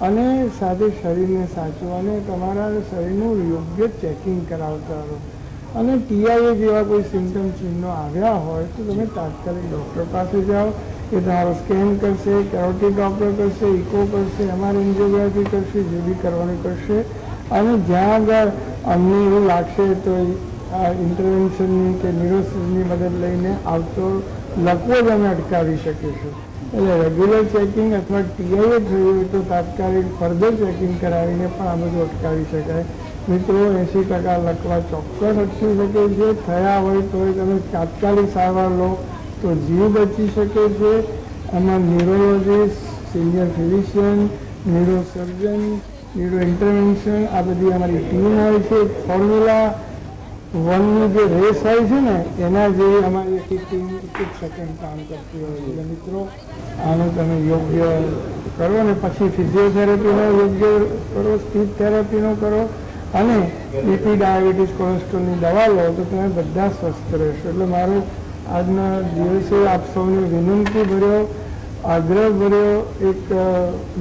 અને સાથે શરીરને સાચવો, અને તમારા શરીરનું યોગ્ય ચેકિંગ કરાવતા રહો. અને ટીઆઈએ જેવા કોઈ સિમ્ટમ ચિહ્નો આવ્યા હોય તો તમે તાત્કાલિક ડૉક્ટર પાસે જાઓ. એ તમારો સ્કેન કરશે, કેરોટિડ ડૉક્ટર કરશે, ઇકો કરશે, એમઆર એન્જિયોગ્રાફી કરશે, જે બી કરવાનું કરશે. અને જ્યાં આગળ અમને એવું લાગશે તો આ ઇન્ટરવેન્શનની કે ન્યુરોસિસની મદદ લઈને આવતો લકવો જ અમે અટકાવી શકીશું. એટલે રેગ્યુલર ચેકિંગ અથવા ટીઆઈએ થયું હોય તો તાત્કાલિક ફર્ધર ચેકિંગ કરાવીને પણ આ બધું અટકાવી શકાય. મિત્રો 80% લકવા ચોક્કસ અટકી શકે છે. થયા હોય તો તમે તાત્કાલિક સારવાર લો તો જીવ બચી શકે છે. એમાં neurologist, senior physician, neurosurgeon, neuro intervention, આ બધી અમારી ટીમ હોય છે. ફોર્મ્યુલા 1ની જે રેસ હોય છે ને એના જેવી અમારી ટીમ એક સેકન્ડ કામ કરતી હોય છે. એટલે મિત્રો આનું તમે યોગ્ય કરો, અને પછી ફિઝિયોથેરાપીનો યોગ્ય કરો, સ્પીચ થેરાપીનો કરો, અને બીપી, ડાયાબિટીસ, કોલેસ્ટ્રોલની દવા લો તો તમે બધા સ્વસ્થ રહેશો. એટલે મારો આજના દિવસે આપ સૌને વિનંતી ભર્યો, આગ્રહ ભર્યો એક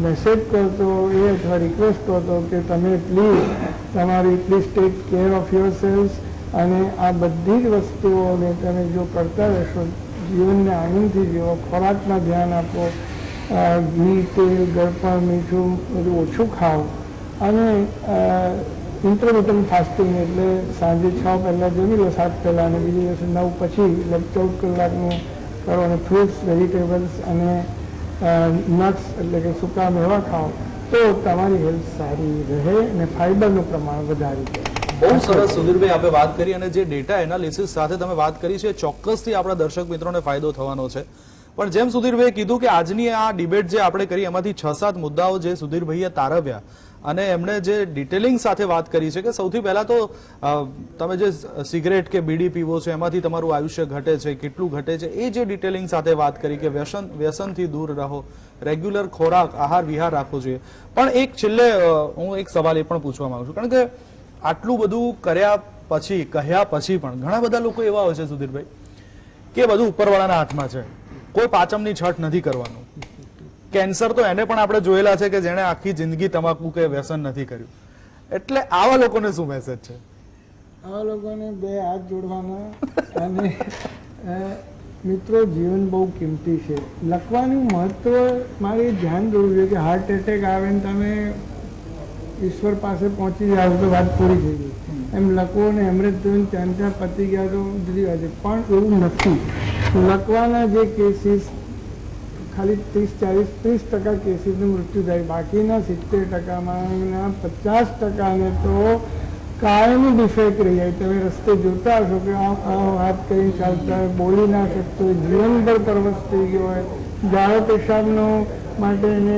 મેસેજ કરતો એ અથવા રિક્વેસ્ટ કરતો કે તમે please take care of yourselves, અને આ બધી જ વસ્તુઓને તમે જો કરતા રહેશો, જીવનને આનંદથી જીવો, ખોરાકમાં ધ્યાન આપો, ઘી, તેલ, ગળપણ, મીઠું બધું ઓછું ખાઓ, અને ઇન્ટરમિટન્ટ ફાસ્ટિંગ એટલે સાંજે 6 પહેલાં જમી લો, 7 પહેલાં, અને બીજે દિવસે 9 પછી, એટલે 14 કલાકનું કરો, અને ફ્રૂટ્સ, વેજીટેબલ્સ અને નટ્સ એટલે કે સૂકા મેવા ખાઓ તો તમારી હેલ્થ સારી રહે અને ફાઇબરનું પ્રમાણ વધારી દે. બહુ સરસ સુધીરભાઈ આપે વાત કરી, અને જે ડેટા એનાલિસિસ સાથે તમે વાત કરી છે ચોક્કસથી આપણા દર્શક મિત્રોને ફાયદો થવાનો છે. પણ જેમ સુધીરભાઈએ કીધું કે આજની આ ડિબેટ જે આપણે કરી એમાંથી 6-7 મુદ્દાઓ જે સુધીરભાઈએ તારવ્યા, અને એમણે જે ડિટેલિંગ સાથે વાત કરી છે કે સૌથી પહેલા તો તમે જે સિગરેટ કે બીડી પીવો છો એમાંથી તમારું આયુષ્ય ઘટે છે, કેટલું ઘટે છે, એ જે ડિટેલિંગ સાથે વાત કરી કે વ્યસનથી દૂર રહો, રેગ્યુલર ખોરાક, આહાર વિહાર રાખવો જોઈએ. પણ એક છેલ્લે હું એક સવાલ એ પણ પૂછવા માંગુ છું, કારણ કે આટલું બધું કર્યા પછી, કહ્યા પછી પણ ઘણા બધા લોકો એવા હોય છે સુધીરભાઈ કે બધું ઉપરવાળાના હાથમાં છે, કોઈ પાચમની છઠ નથી કરવાનું. કેન્સર તો એને પણ આપણે જોયેલા છે કે જેણે આખી જિંદગી તમાકુ કે વ્યસન નથી કર્યું. એટલે આવા લોકોને શું મેસેજ છે? આ લોકોને બે હાથ જોડવાના અને મિત્રો જીવન બહુ કિંમતી છે. લખવાનું મહત્વ મારે ધ્યાન દોરવું જોઈએ કે હાર્ટ એટેક આવે ને તમે ઈશ્વર પાસે પહોંચી જાવ તો વાત પૂરી થઈ ગઈ. એમ લખવો ને એમરેજ જોઈને ત્યાં પતી ગયા તો જુદી વાત છે. પણ એવું નથી. લખવાના જે કેસીસ ખાલી 30% કેસીસનું મૃત્યુ થાય, બાકીના 70%માં 50% તો કાયમી ડિફેક્ટ રહી જાય. તમે રસ્તે જોતા હશો કે હાથ કરીને ચાલતા હોય, બોલી ના શકતો હોય, જીવનભર પરવશ થઈ ગયો હોય, ઝાડો પેશાબનો માટે એને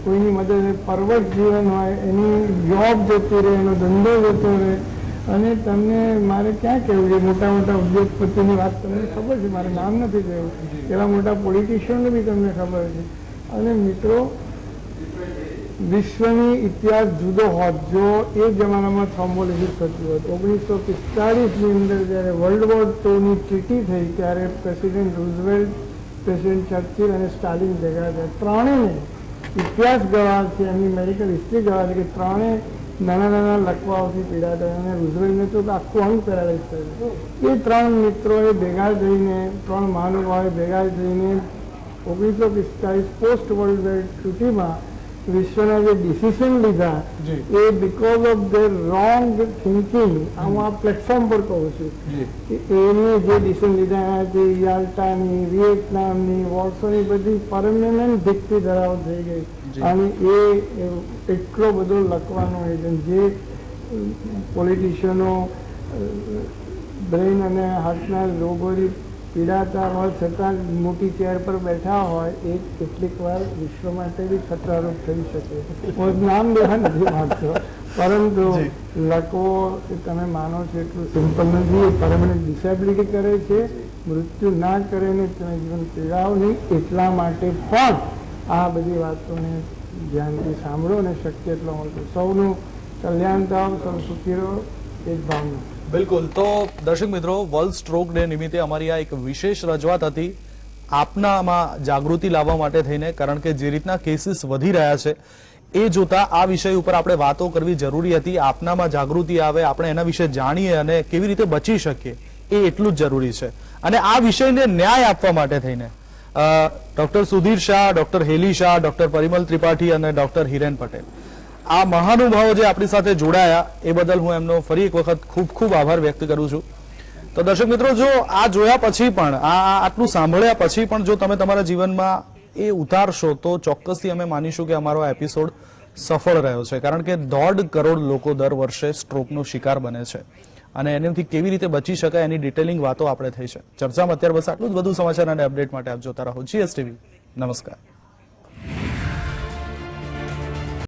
કોઈની મદદ પરવશ જીવન હોય, એની જોબ જતી રહે, એનો ધંધો જતો રહે. અને તમને મારે ક્યાં કહેવું છે, મોટા મોટા ઉદ્યોગપતિની વાત તમને ખબર છે, મારે નામ નથી કહેવું, એવા મોટા પોલિટિશિયનને બી તમને ખબર છે. અને મિત્રો વિશ્વની ઇતિહાસ જુદો હોત જો એ જમાનામાં થર્મોલોજી થતું હોત. 1945ની અંદર જ્યારે વર્લ્ડ વોર II ટ્રીટી થઈ ત્યારે પ્રેસિડેન્ટ રૂઝવેલ્ટ, પ્રેસિડેન્ટ ચર્ચિલ અને સ્ટાલિન ભેગા થયા. ત્રણેયને ઇતિહાસ ગવાહ છે, એમની મેડિકલ હિસ્ટ્રી ગવાહ છે કે ત્રણે નાના નાના લકવાઓથી પીડાતા અને રૂઝવેલ્ટને તો આખું અંગ પેરાલાઇઝ થયું. એ ત્રણ મિત્રોએ ભેગા થઈને, ત્રણ મહાનુભાવોએ ભેગા થઈને 1945 પોસ્ટ વર્લ્ડ વોર ટ્રીટીમાં વિશ્વના જે ડિસિઝન લીધા એ because of their wrong thinking, હું આ પ્લેટફોર્મ પર કહું છું કે એને જે ડિસિઝન લીધા છે યાલ્ટાની, વિયેટનામની, વોર્સોની બધી પરમેનન્ટ ભીખથી ધરાવ થઈ ગઈ. અને એ એટલો બધો લખવાનો એજન્ટ જે પોલિટિશિયનો બ્રેઇન અને હાર્ટના રોગોથી પીડાતા હોય છતાં મોટી ચેર પર બેઠા હોય એ કેટલીક વાર વિશ્વ માટે બી ખતરારૂપ થઈ શકે. હું નામ લેવા નથી માંગતો, પરંતુ લખવો એ તમે માનો છો એટલું સિમ્પલ નથી. એ પરમેનન્ટ ડિસેબિલિટી કરે છે, મૃત્યુ ના કરે ને તમે જીવન પીડાવ નહીં. એટલા માટે પણ આ બધી વાતોને ધ્યાનથી સાંભળો અને શક્ય એટલો મળતો સૌનું કલ્યાણ થાવ, સૌ સુખી રહો, એ જ ભાવના. બિલકુલ. તો દર્શક મિત્રો, વર્લ્ડ સ્ટ્રોક ડે નિમિત્તે અમારી આ એક વિશેષ રજૂઆત હતી આપનામાં જાગૃતિ લાવવા માટે થઈને, કારણ કે જે રીતના કેસીસ વધી રહ્યા છે એ જોતા આ વિષય ઉપર આપણે વાતો કરવી જરૂરી હતી. આપનામાં જાગૃતિ આવે, આપણે એના વિશે જાણીએ અને કેવી રીતે બચી શકીએ એ એટલું જ જરૂરી છે. અને આ વિષયને ન્યાય આપવા માટે થઈને ડોક્ટર સુધીર શાહ, ડોક્ટર હેલી શાહ, ડોક્ટર પરિમલ ત્રિપાઠી અને ડોક્ટર હિરેન પટેલ, આ મહાનુભાવો જે આપણી સાથે જોડાયા એ બદલ હું એમનો ફરી એક વખત ખૂબ ખૂબ આભાર વ્યક્ત કરું છું. તો દર્શક મિત્રો, જો આ જોયા પછી પણ, આટલું સાંભળ્યા પછી પણ જો તમે તમારા જીવનમાં એ ઉતારશો તો ચોક્કસથી અમે માનીશું કે અમારો આ એપિસોડ સફળ રહ્યો છે. કારણ કે 1.5 કરોડ લોકો દર વર્ષે સ્ટ્રોકનો શિકાર બને છે અને એનાથી કેવી રીતે બચી શકાય એની ડિટેલિંગ વાતો આપણે થઈ છે. ચર્ચામાં અત્યારે બસ આટલું જ. વધુ સમાચાર અને અપડેટ માટે આપ જોતા રહો GSTV. નમસ્કાર.